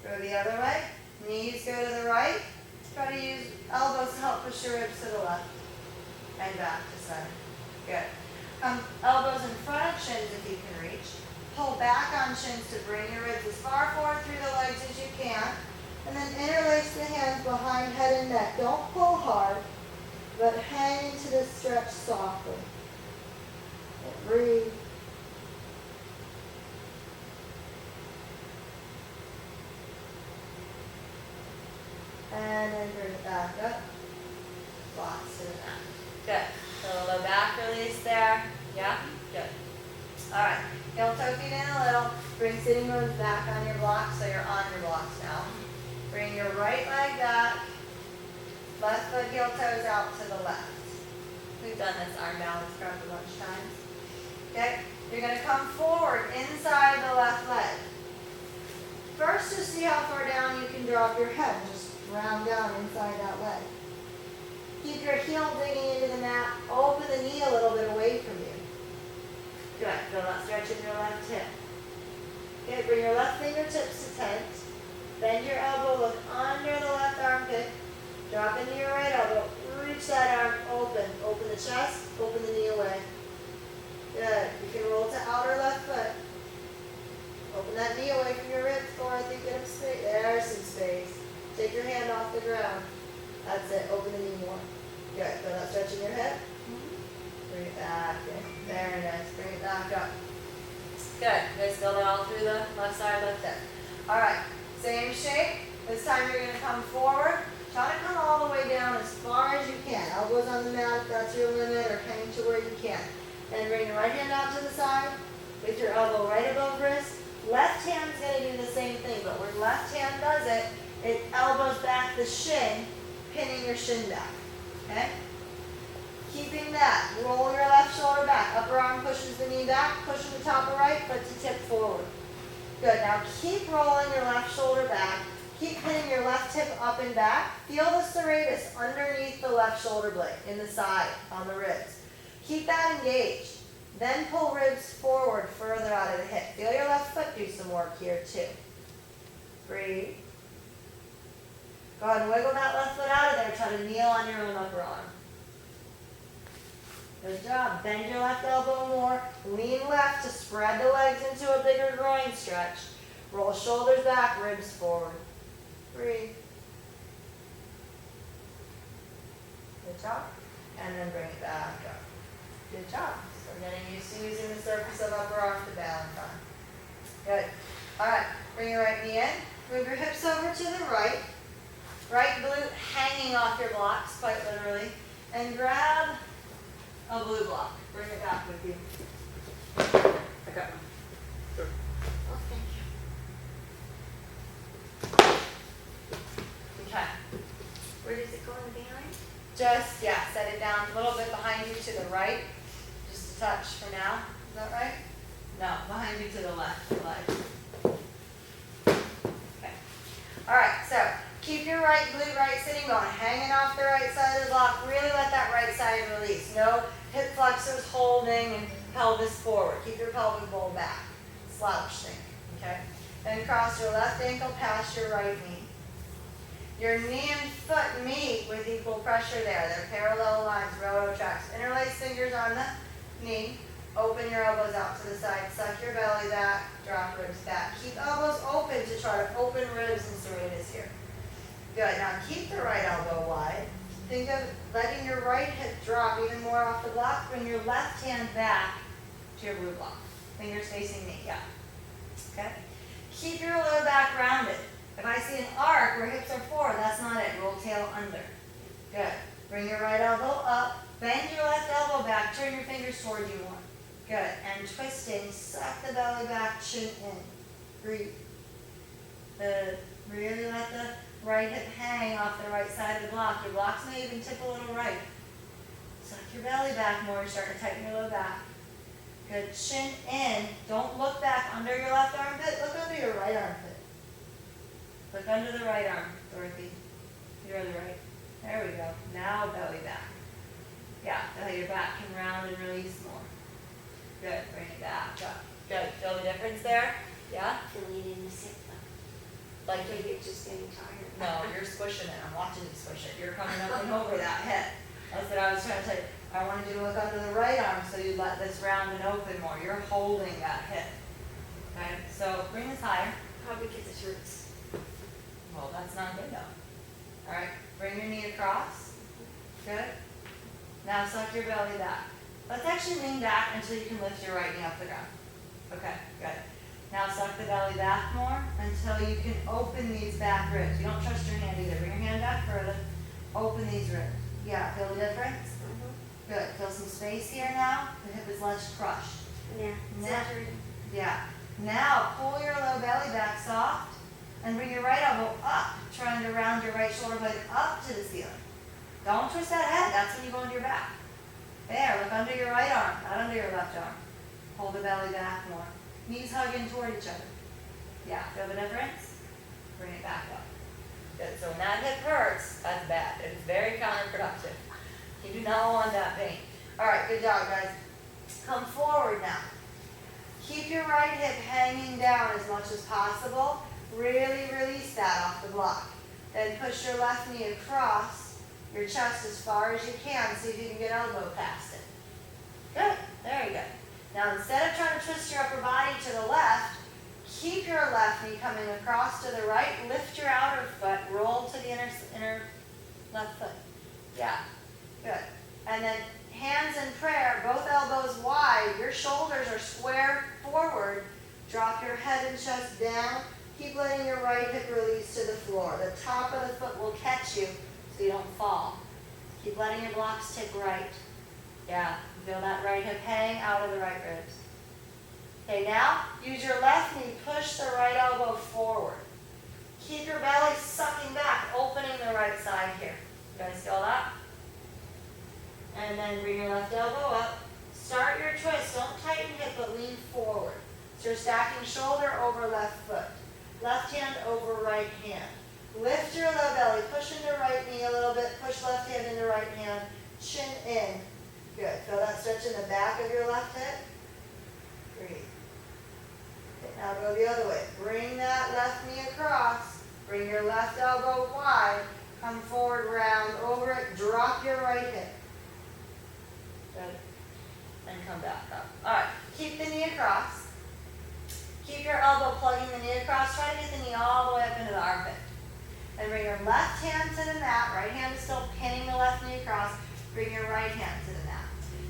Go the other way. Knees go to the right. Try to use elbows to help push your ribs to the left. And back to center. Good. Elbows in front of shins if you can reach. Pull back on shins to bring your ribs as far forward through the legs as you can. And then interlace the hands behind head and neck. Don't pull hard, but hang into the stretch softly. Breathe. And then bring it back up. Blocks to the mat. Good. So a low back release there. Yeah? Good. Alright. Heel toe feet in a little. Bring sitting bones back on your blocks so you're on your blocks now. Bring your right leg back. Left foot heel toes out to the left. We've done this arm balance prep a bunch of times. Okay? You're going to come forward inside the left leg. First, just see how far down you can drop your head. Just round down inside that leg. Keep your heel digging into the mat. Open the knee a little bit away from you. Good. Feel that stretch in your left hip. Good. Bring your left fingertips to tent. Bend your elbow. Look under the left armpit. Drop into your right elbow. Reach that arm open. Open the chest. Open the knee away. Good. You can roll to outer left foot. Open that knee away from your ribs. Or I think get space. There's some space. Take your hand off the ground. That's it. Open the knee more. Good. Feel that stretch in your hip. Bring it back in. There it is. Bring it back up. Good. You guys feel that all through the left side, left hip. All right. Same shape. This time you're going to come forward. Try to come all the way down as far as you can. Elbows on the mat if that's your limit, or hang to where you can. And bring your right hand out to the side with your elbow right above wrist. Left hand's going to do the same thing, but where left hand does it, it elbows back the shin, pinning your shin back. Okay? Keeping that. Roll your left shoulder back. Upper arm pushes the knee back, pushing the top of right foot to tip forward. Good. Now keep rolling your left shoulder back. Keep pinning your left hip up and back. Feel the serratus underneath the left shoulder blade, in the side, on the ribs. Keep that engaged. Then pull ribs forward further out of the hip. Feel your left foot do some work here too. Breathe. Go ahead and wiggle that left foot out of there. Try to kneel on your own upper arm. Good job. Bend your left elbow more. Lean left to spread the legs into a bigger groin stretch. Roll shoulders back, ribs forward. Breathe. Good job. And then bring it back up. Good job. So we're getting used to using the surface of upper arm to balance on. Good. All right. Bring your right knee in. Move your hips over to the right. Right glute hanging off your blocks, quite literally. And grab a blue block. Bring it back with you. I got one. Sure. Oh, thank you. Okay. Where does it go in behind? Just, yeah, set it down a little bit behind you to the right. Just a touch for now. Is that right? No, behind you to the left leg. Okay. All right, so keep your right glute, right sitting bone hanging off the right side of the block. Really let that right side release. No hip flexors holding and pelvis forward. Keep your pelvic bowl back. Slouch thing, okay? Then cross your left ankle past your right knee. Your knee and foot meet with equal pressure there. They're parallel lines, railroad tracks. Interlace fingers on the knee. Open your elbows out to the side. Suck your belly back. Drop ribs back. Keep elbows open to try to open ribs and serratus here. Good. Now keep the right elbow wide. Think of letting your right hip drop even more off the block. Bring your left hand back to your blue block. Fingers facing me. Yeah. Okay. Keep your low back rounded. If I see an arc where hips are forward, that's not it. Roll tail under. Good. Bring your right elbow up. Bend your left elbow back. Turn your fingers toward you more. Good. And twisting, suck the belly back, chin in. Breathe. Good. Really let the right hip hang off the right side of the block. Your blocks may even tip a little right. Suck your belly back more. You're starting to tighten your low back. Good. Chin in. Don't look back under your left armpit. Look under your right armpit. Look under the right arm, Dorothy. You're the right. There we go. Now belly back. Yeah, feel how your back can round and release more. Good. Bring it back up. Good. Feel the difference there? Yeah? Feeling it in the hip though. Like Maybe it's just getting tired. no, you're squishing it. I'm watching you squish it. You're coming up and over that hip. That's what I was trying to tell you. I wanted you to look under the right arm so you let this round and open more. You're holding that hip. Okay? So bring this higher. Probably because it hurts. Well, that's not good though. All right, bring your knee across. Good. Now suck your belly back. Let's actually lean back until you can lift your right knee off the ground. Okay, good. Now suck the belly back more until you can open these back ribs. You don't trust your hand either. Bring your hand back further. Open these ribs. Yeah, feel the difference? Good. Feel some space here now. The hip is less crushed. Yeah. Now, yeah. Now pull your low belly back soft. And bring your right elbow up, trying to round your right shoulder blade up to the ceiling. Don't twist that head. That's when you go into your back. There, look under your right arm, not under your left arm. Hold the belly back more. Knees hugging toward each other. Yeah, feel the difference? Bring it back up. Good, so when that hip hurts, that's bad. It's very counterproductive. You do not want that pain. All right, good job, guys. Come forward now. Keep your right hip hanging down as much as possible. Really release that off the block. Then push your left knee across your chest as far as you can. See if you can get elbow past it. Good, there you go. Now instead of trying to twist your upper body to the left, keep your left knee coming across to the right. Lift your outer foot, roll to the inner left foot. Yeah, good. And then hands in prayer, both elbows wide. Your shoulders are squared forward. Drop your head and chest down. Keep letting your right hip release to the floor. The top of the foot will catch you so you don't fall. Keep letting your blocks tip right. Yeah, feel that right hip hang out of the right ribs. Okay, now use your left knee, push the right elbow forward. Keep your belly sucking back, opening the right side here. You guys feel that? And then bring your left elbow up. Start your twist. Don't tighten hip, but lean forward. So you're stacking shoulder over left foot. Left hand over right hand. Lift your low belly. Push into right knee a little bit. Push left hand into right hand. Chin in. Good. Feel that stretch in the back of your left hip? Breathe. Okay, now go the other way. Bring that left knee across. Bring your left elbow wide. Come forward, round over it. Drop your right hip. Good. And come back up. All right. Keep the knee across. Keep your elbow plugging the knee across. Try to get the knee all the way up into the armpit. And bring your left hand to the mat. Right hand is still pinning the left knee across. Bring your right hand to the mat.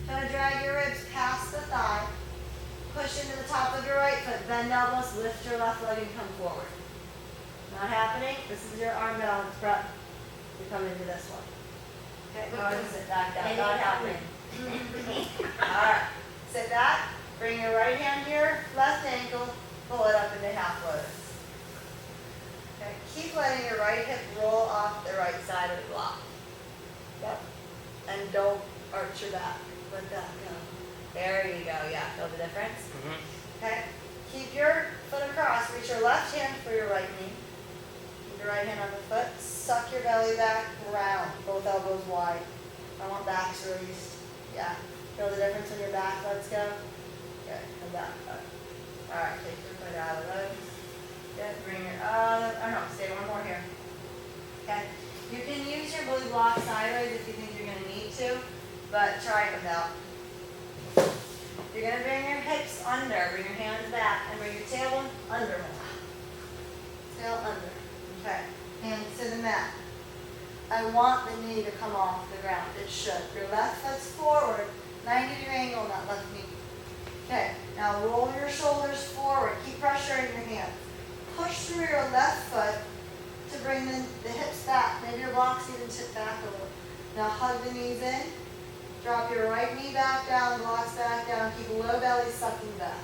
Try to drag your ribs past the thigh. Push into the top of your right foot. Bend elbows. Lift your left leg and come forward. Not happening. This is your arm balance prep. You come into this one. Okay, go ahead and sit back down. Not happening. Alright, sit back, bring your right hand to your left ankle, pull it up into half lotus. Okay, keep letting your right hip roll off the right side of the block. Yep. And don't arch your back. Let that go. There you go, yeah, feel the difference? Okay, keep your foot across, reach your left hand for your right knee. Keep your right hand on the foot, suck your belly back, round, both elbows wide. I want backs released. Yeah, feel the difference in your back, let's go. Good, come back up. Alright, take your foot out of those. Good, bring your, stay one more here. Okay, you can use your blue block sideways if you think you're going to need to, but try it without. You're going to bring your hips under, bring your hands back, and bring your tail under more. Tail under. Okay, hands to the mat. I want the knee to come off the ground. It should. Your left foot's forward, 90-degree angle on that left knee. Okay, now roll your shoulders forward. Keep pressuring your hands. Push through your left foot to bring the hips back. Maybe your blocks even tip back a little. Now hug the knees in. Drop your right knee back down, blocks back down. Keep low belly sucking back.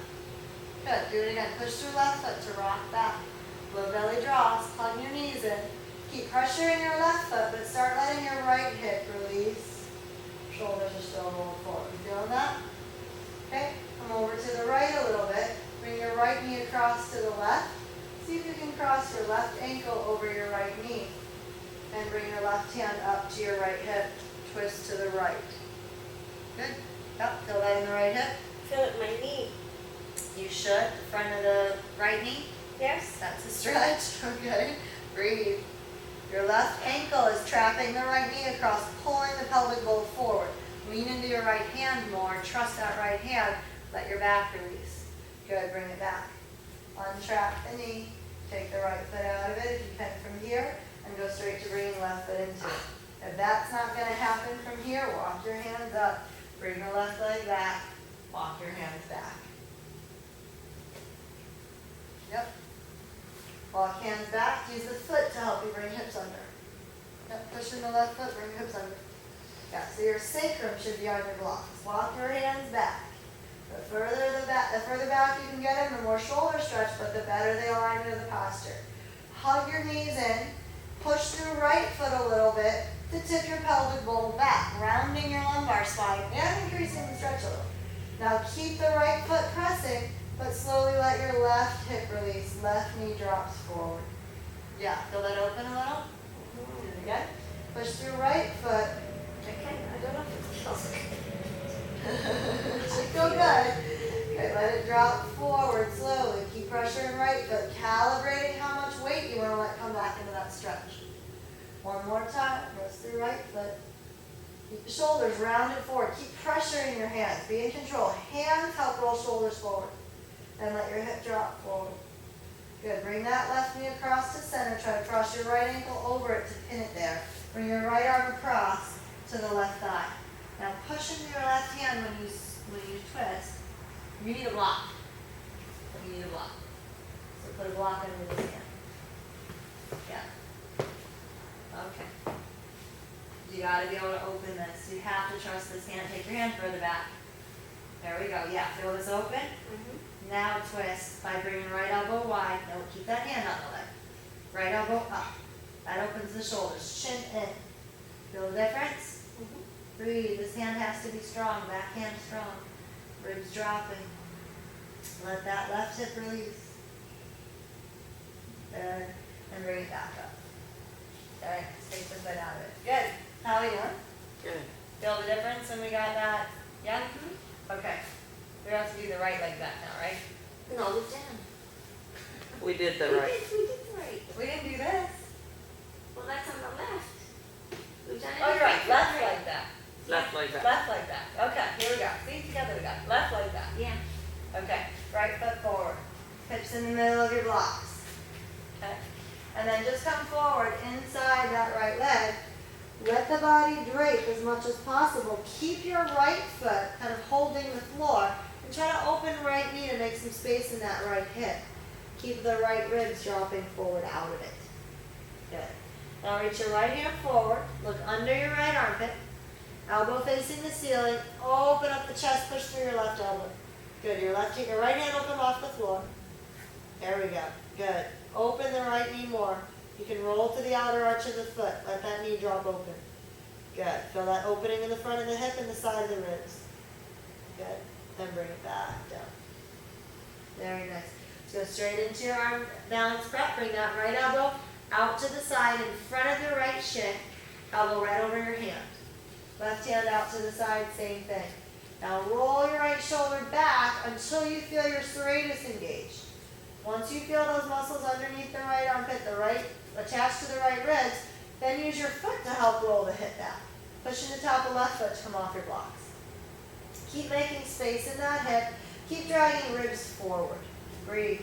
Good. Do it again. Push through left foot to rock back. Low belly draws. Plug your knees in. Keep pressuring your left foot, but start letting your right hip release. Shoulders are still rolling forward. You feeling that? Okay, come over to the right a little bit. Bring your right knee across to the left. See if you can cross your left ankle over your right knee. And bring your left hand up to your right hip. Twist to the right. Good. Yep, feel that in the right hip. Feel it in my knee. You should. The front of the right knee. Yes. That's a stretch. Okay. Breathe. Your left ankle is trapping the right knee across, pulling the pelvic bowl forward. Lean into your right hand more. Trust that right hand. Let your back release. Good. Bring it back. Untrap the knee. Take the right foot out of it if you can from here, and go straight to bringing left foot into it. If that's not going to happen from here, walk your hands up. Bring your left leg back. Walk your hands back. Yep. Walk hands back. Use the foot to help you bring hips under. Yep. Push in the left foot, bring hips under. Yeah, so your sacrum should be on your blocks. Walk your hands back. The further back you can get them, the more shoulder stretch, but the better they align to the posture. Hug your knees in. Push through right foot a little bit to tip your pelvic bowl back, rounding your lumbar spine and increasing the stretch a little. Now keep the right foot pressing. but slowly let your left hip release, left knee drops forward. Yeah, feel that open a little? Do it again. Push through right foot. I don't know if it feels good. Should feel good. Okay, let it drop forward slowly. Keep pressuring right foot, calibrating how much weight you want to let come back into that stretch. One more time, press through right foot. Keep the shoulders rounded forward. Keep pressuring your hands. Be in control. Hands help roll shoulders forward. And let your hip drop forward. Good. Bring that left knee across to center. Try to cross your right ankle over it to pin it there. Bring your right arm across to the left thigh. Now push into your left hand when you twist. You need a block. You need a block. So put a block under this hand. Yeah. Okay. You gotta be able to open this. You have to trust this hand. Take your hand further back. There we go. Yeah, feel this open. Now twist by bringing right elbow wide. No, keep that hand on the leg. Right elbow up. That opens the shoulders. Chin in. Feel the difference? Breathe. This hand has to be strong. Back hand strong. Ribs dropping. Let that left hip release. Good. And bring it back up. Good. Take the foot out of it. Good. How are we doing? Good. Feel the difference when we got that? Yeah? Okay. We have to do the right leg back now, right? No, we've done. We did the right. We did the right. We didn't do this. Well, that's on the left. We've done it. Oh, you're right. Left leg back. Left leg back. Left leg back. Okay, here we go. See, together we got it. Left leg back. Yeah. Okay, right foot forward. Hips in the middle of your blocks. Okay, and then just come forward inside that right leg. Let the body drape as much as possible. Keep your right foot kind of holding the floor and try to open right knee to make some space in that right hip. Keep the right ribs dropping forward out of it. Good. Now reach your right hand forward. Look under your right armpit. Elbow facing the ceiling. Open up the chest. Push through your left elbow. Good. Your right hand will come off the floor. There we go. Good. Open the right knee more. You can roll to the outer arch of the foot. Let that knee drop open. Good. Feel that opening in the front of the hip and the side of the ribs. Good. Then bring it back down. Very nice. Let's go straight into your arm balance prep. Bring that right elbow out to the side in front of your right shin. Elbow right over your hand. Left hand out to the side, same thing. Now roll your right shoulder back until you feel your serratus engaged. Once you feel those muscles underneath the right armpit, the right attached to the right ribs, then use your foot to help roll the hip back. Pushing the top of left foot to come off your blocks. Keep making space in that hip. Keep dragging ribs forward. Breathe.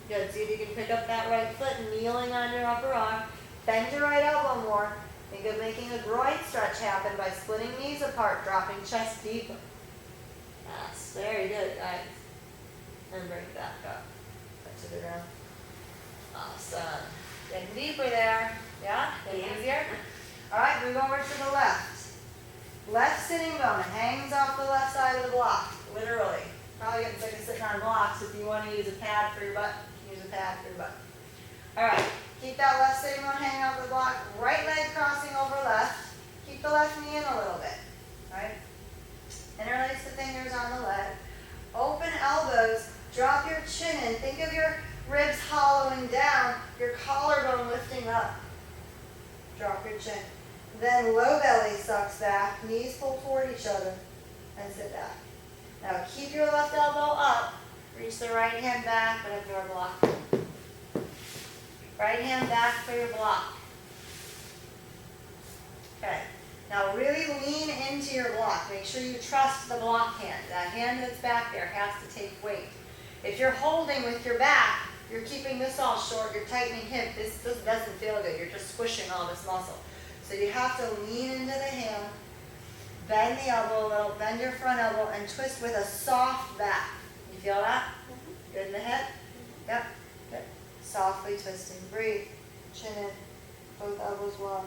Good. See if you can pick up that right foot, kneeling on your upper arm. Bend your right elbow more. Think of making a groin stretch happen by splitting knees apart, dropping chest deeper. Yes, very good, guys. And bring it back up. Touch it around. Awesome. Getting deeper there. Yeah? Getting easier? All right, move over to the left. Left sitting bone hangs off the left side of the block, literally. Probably getting sick of sitting on blocks. If you want to use a pad for your butt, use a pad for your butt. All right, keep that left sitting bone hanging off the block. Right leg crossing over left. Keep the left knee in a little bit. All right? Interlace the fingers on the leg. Open elbows. Drop your chin in. Think of your ribs hollowing down. Your collarbone lifting up. Drop your chin. Then low belly sucks back. Knees pull toward each other. And sit back. Now keep your left elbow up. Reach the right hand back, but ignore block. Right hand back for your block. Okay. Now really lean into your block. Make sure you trust the block hand. That hand that's back there has to take weight. If you're holding with your back, you're keeping this all short, you're tightening hip, this doesn't feel good. You're just squishing all this muscle. So you have to lean into the hand, bend the elbow a little, bend your front elbow, and twist with a soft back. You feel that? Good in the hip? Yep. Good. Softly twisting. Breathe. Chin in. Both elbows wide.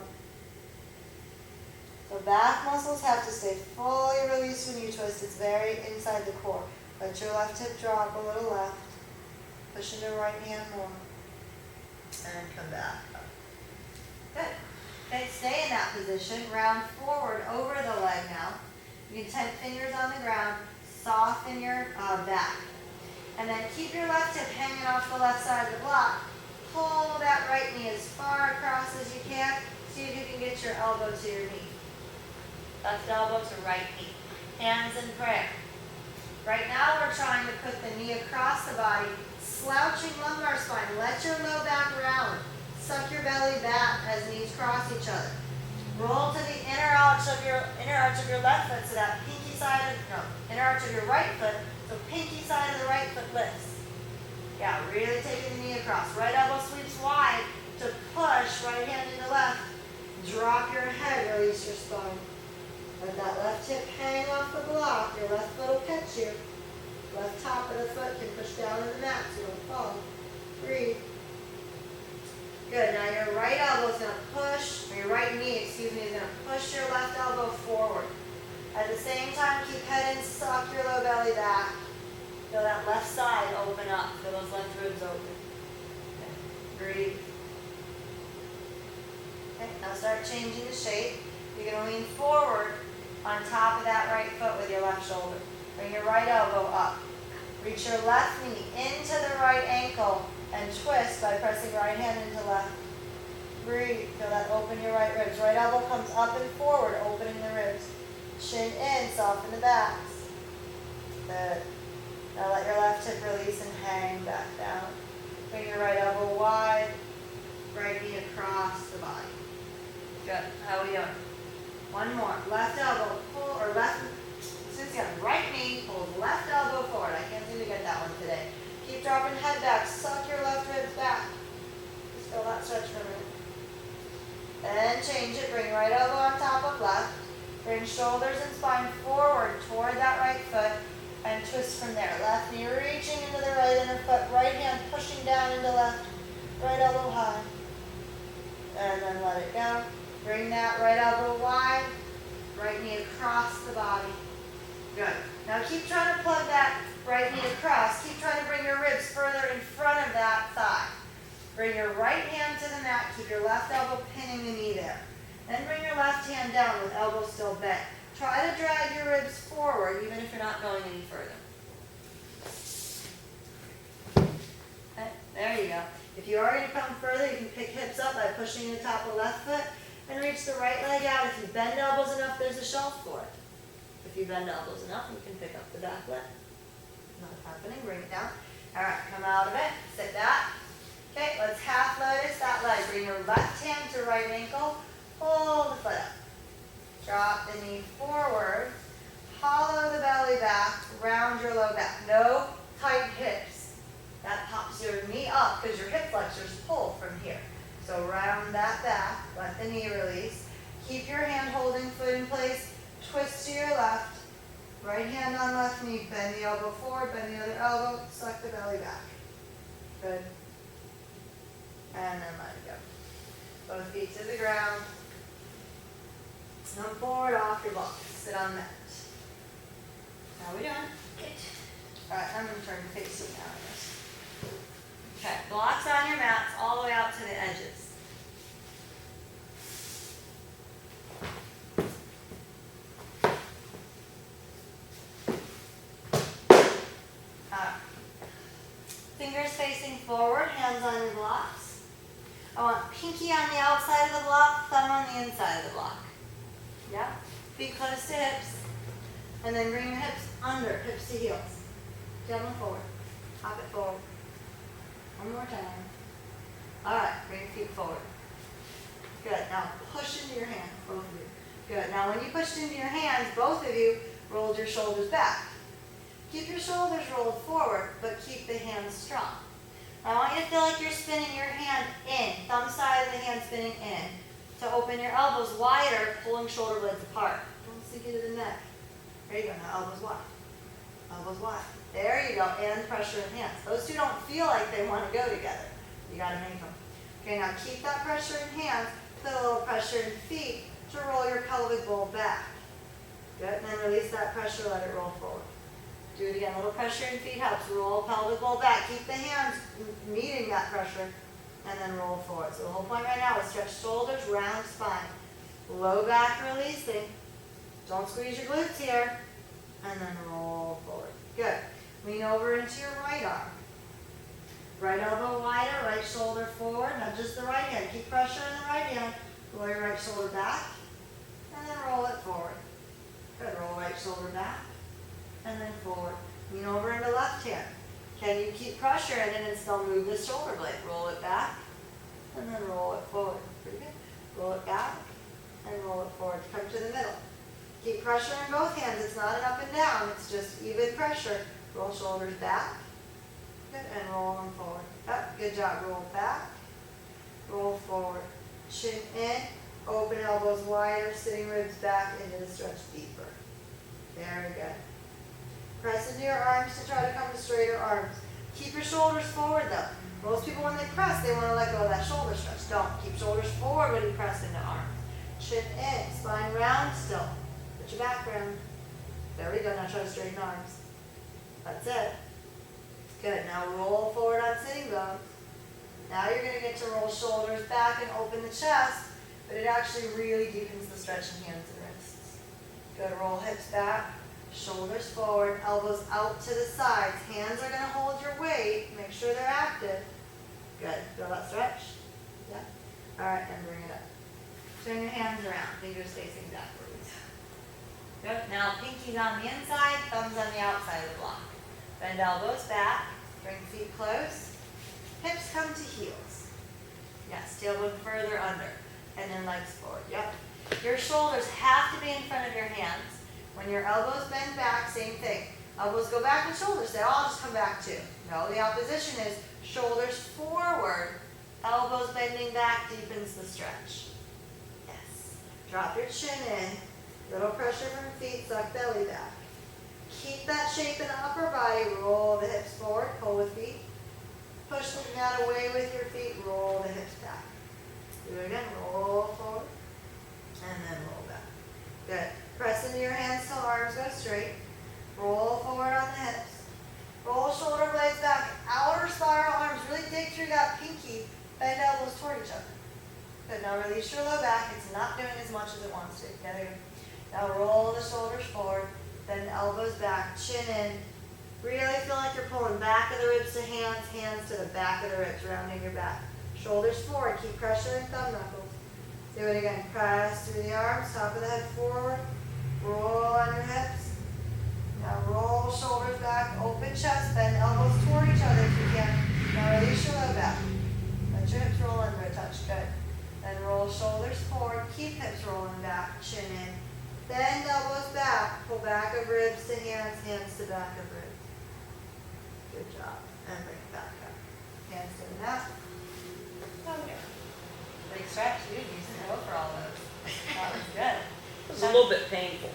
So back muscles have to stay fully released when you twist. It's very inside the core. Let your left hip drop a little left. Push into right hand more. And come back up. Good. Okay, stay in that position. Round forward over the leg now. You can 10 fingers on the ground. Soften your back. And then keep your left hip hanging off the left side of the block. Pull that right knee as far across as you can. See if you can get your elbow to your knee. Left elbow to right knee. Hands in prayer. Right now we're trying to put the knee across the body, slouching lumbar spine. Let your low back round. Suck your belly back as knees cross each other. Roll to the inner arch of your left foot, so that inner arch of your right foot, so pinky side of the right foot lifts. Yeah, really taking the knee across. Right elbow sweeps wide to push right hand into left. Drop your head, release your spine. Let that left hip hang off the block. Your left foot will catch you. Left top of the foot can push down to the mat so you don't fall. Breathe. Good. Now your right elbow is going to push, or your right knee, excuse me, is going to push your left elbow forward. At the same time, keep head in, suck your low belly back. Feel that left side open up. Feel those left ribs open. Okay. Breathe. Okay. Now start changing the shape. You're going to lean forward on top of that right foot with your left shoulder. Bring your right elbow up. Reach your left knee into the right ankle and twist by pressing right hand into left. Breathe. Feel that open your right ribs. Right elbow comes up and forward, opening the ribs. Shin in, soften the backs. Good. Now let your left hip release and hang back down. Bring your right elbow wide. Right knee across the body. Good. How are we doing? One more. Left elbow, pull, or left, since you have right knee, pull left elbow forward. I can't seem to get that one today. Keep dropping head back. Suck your left ribs back. Just feel that stretch for a minute. Then change it. Bring right elbow on top of left. Bring shoulders and spine forward toward that right foot and twist from there. Left knee reaching into the right inner foot. Right hand pushing down into left. Right elbow high. And then let it go. Bring that right elbow wide, right knee across the body. Good. Now keep trying to plug that right knee across. Keep trying to bring your ribs further in front of that thigh. Bring your right hand to the mat. Keep your left elbow pinning the knee there. Then bring your left hand down with elbow still bent. Try to drag your ribs forward even if you're not going any further. Okay, there you go. If you are going to come further, you can pick hips up by pushing the top of left foot and reach the right leg out. If you bend elbows enough, there's a shelf for it. If you bend elbows enough, you can pick up the back leg. Not happening. Bring it down. All right, come out of it. Sit back. Okay, let's half lotus that leg. Bring your left hand to right ankle. Pull the foot up. Drop the knee forward. Hollow the belly back. Round your low back. No tight hips. That pops your knee up because your hip flexors pull from here. So round that back, let the knee release. Keep your hand holding foot in place. Twist to your left. Right hand on left knee. Bend the elbow forward, bend the other elbow. Suck the belly back. Good. And then let it go. Both feet to the ground. Come forward off your block. Sit on that. How we doing? Good. All right, I'm going to turn facing now. Okay, blocks on your mats all the way out to the edges. Fingers facing forward, hands on your blocks. I want pinky on the outside of the block, thumb on the inside of the block. Yeah? Feet close to hips. And then bring your hips under, hips to heels. Jump them forward. Hop it forward. One more time. All right, bring your feet forward. Good. Now push into your hands, both of you. Good. Now when you pushed into your hands, both of you rolled your shoulders back. Keep your shoulders rolled forward, but keep the hands strong. I want you to feel like you're spinning your hand in, thumb side of the hand spinning in, to open your elbows wider, pulling shoulder blades apart. Don't sink into the neck. There you go. Now elbows wide. Elbows wide. There you go. And pressure in hands. Those two don't feel like they want to go together. You got to make them. Okay, now keep that pressure in hands. Put a little pressure in feet to roll your pelvic bowl back. Good. And then release that pressure. Let it roll forward. Do it again. A little pressure in feet helps. Roll pelvic bowl back. Keep the hands meeting that pressure. And then roll forward. So the whole point right now is stretch shoulders, round spine. Low back releasing. Don't squeeze your glutes here. and then roll forward. Good. Lean over into your right arm. Right elbow wider, right shoulder forward, not just the right hand. Keep pressure on the right hand. Roll your right shoulder back, and then roll it forward. Good. Roll right shoulder back, and then forward. Lean over into left hand. Can you keep pressure in it and still move the shoulder blade? Roll it back, and then roll it forward. Pretty good. Roll it back, and roll it forward. Come to the middle. Keep pressure in both hands. It's not an up and down. It's just even pressure. Roll shoulders back. Good. And roll them forward. Up. Good job. Roll back. Roll forward. Chin in. Open elbows wider. Sitting ribs back into the stretch deeper. Very good. Press into your arms to try to come to straighter arms. Keep your shoulders forward though. Most people when they press, they want to let go of that shoulder stretch. Don't. Keep shoulders forward when you press into arms. Chin in. Spine round still. Put your back round. There we go. Now try to straighten arms. That's it. Good. Now roll forward on sitting bones. Now you're going to get to roll shoulders back and open the chest, but it actually really deepens the stretch in hands and wrists. Good. Roll hips back, shoulders forward, elbows out to the sides. Hands are going to hold your weight. Make sure they're active. Good. Feel that stretch? Yeah. All right, and bring it up. Turn your hands around, fingers facing backwards. Good. Now pinkies on the inside, thumbs on the outside of the block. Bend elbows back, bring feet close, hips come to heels. Yes, tailbone further under, and then legs forward. Yep. Your shoulders have to be in front of your hands. When your elbows bend back, same thing. Elbows go back and shoulders, they all just come back too. No, the opposition is shoulders forward, elbows bending back deepens the stretch. Yes. Drop your chin in, little pressure from feet, suck belly back. Keep that shape in the upper body, roll the hips forward, pull with feet. Push the mat away with your feet, roll the hips back. Do it again, roll forward, and then roll back. Good. Press into your hands till arms go straight. Roll forward on the hips. Roll shoulder blades back, outer spiral arms, really dig through that pinky, bend elbows toward each other. Good, now release your low back, it's not doing as much as it wants to. There you go. Now roll the shoulders forward. Then elbows back, chin in. Really feel like you're pulling back of the ribs to hands, hands to the back of the ribs, rounding your back. Shoulders forward, keep pressure in thumb knuckles. Do it again. Press through the arms, top of the head forward. Roll on your hips. Now roll shoulders back, open chest, bend elbows toward each other if you can. Now release your low back. Let your hips roll under a touch, good. Then roll shoulders forward, keep hips rolling back, chin in. Bend elbows back, pull back of ribs to hands, hands to back of ribs. Good job. And bring it back up. Hands to the mat. Okay. Big stretch. You didn't use to go for all those. That was good. It was a little bit painful.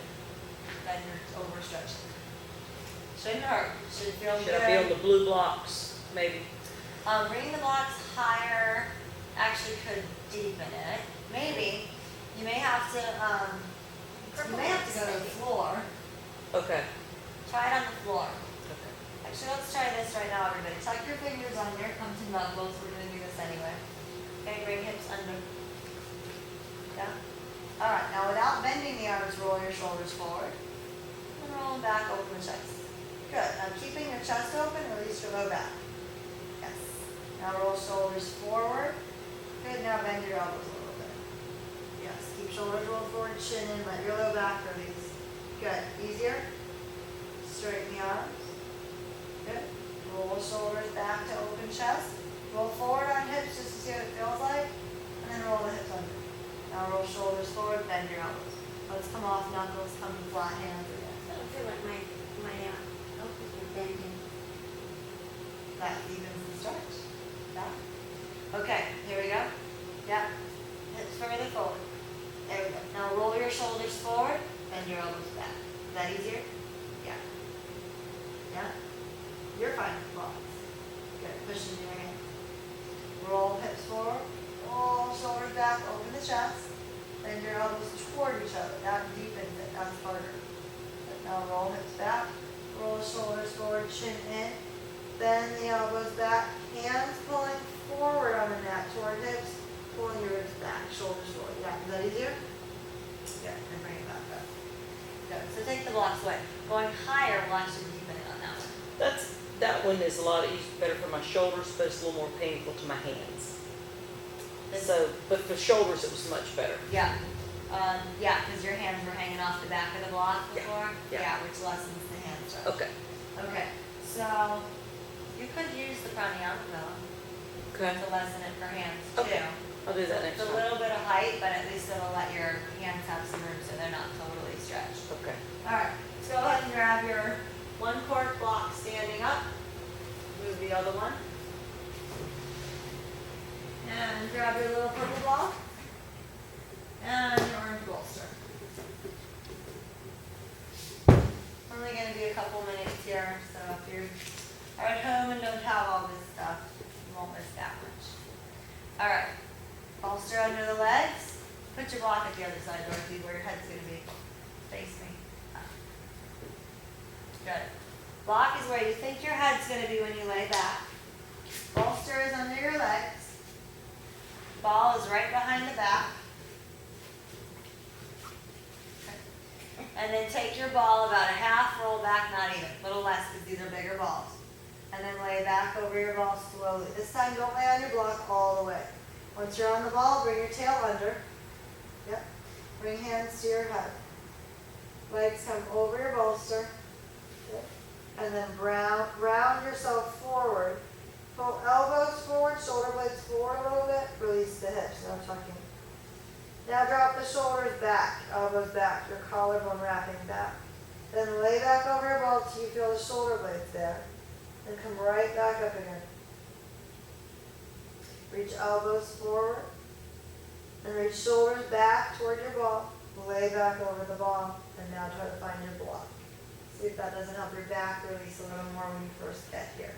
Then you're overstretching. Shouldn't hurt. Should feel good. Should I be on the blue blocks, maybe? Bringing the blocks higher actually could deepen it. Maybe. You may have to, you may have to go to the floor. Okay. Try it on the floor. Okay. Actually, let's try this right now, everybody. Tuck your fingers under, come to knuckles. We're going to do this anyway. Okay, bring hips under. Yeah. All right, now without bending the arms, roll your shoulders forward. And roll them back, open the chest. Good. Now keeping your chest open, release your low back. Yes. Now roll shoulders forward. Good. Now bend your elbows a little bit. Yes. Keep shoulders rolled forward, chin in, let your low back release. Good. Easier. Straighten the arms. Good. Roll shoulders back to open chest. Roll forward on hips just to see what it feels like. And then roll the hips under. Now roll shoulders forward, bend your elbows. Let's come off knuckles, come to flat hands again. I don't feel like my elbows are bending. That evens the stretch. Yeah. Okay, here we go. Yeah. Hips further forward. There we go. Now roll your shoulders forward, bend your elbows back. Is that easier? Yeah. Yeah? You're fine with blocks. Good. Push into your hands. Roll hips forward. Roll shoulders back. Open the chest. Bend your elbows toward each other. That deepens it. That's harder. But now roll hips back. Roll shoulders forward. Chin in. Bend the elbows back. Hands pulling forward on the mat toward hips. Pulling your ribs back. Shoulders forward. Yeah. Is that easier? Good. And bring it back up. Good. So So take the blocks away. Going higher will actually be depending on that one. That one is a lot easier, better for my shoulders, but it's a little more painful to my hands. So, but for shoulders, it was much better. Yeah. Yeah, because your hands were hanging off the back of the block Yeah, before. yeah. Which lessens the hand stretch. Okay, Okay. So you could use the pranayama though okay. to lessen it for hands too. Okay. I'll do that next It's a time. little bit of height, but at least it'll let your hands have some room so they're not totally stretched. Okay. All right. Let's go ahead and grab your one quart block standing up. Move the other one. And grab your little purple block. And your orange bolster. Only going to be a couple minutes here, so if you are at home and don't have all this stuff, you won't miss that much. All right. Bolster under the legs. Put your block at the other side, Dorothy, where your head's going to be. Face me. Good. Block is where you think your head's going to be when you lay back. Bolster is under your legs. Ball is right behind the back. Okay. And then take your ball about a half roll back, not even, a little less because these are bigger balls. And then lay back over your ball slowly. This time don't lay on your block all the way. Once you're on the ball, bring your tail under. Yep. Bring hands to your head. Legs come over your bolster. Yep. And then round yourself forward. Pull elbows forward, shoulder blades forward a little bit. Release the hips. Now tucking. Now drop the shoulders back, elbows back, your collarbone wrapping back. Then lay back over your ball till you feel the shoulder blades there. Then come right back up again. Reach elbows forward. And reach shoulders back toward your ball. Lay back over the ball. And now try to find your block. See if that doesn't help your back release a little more when you first get here.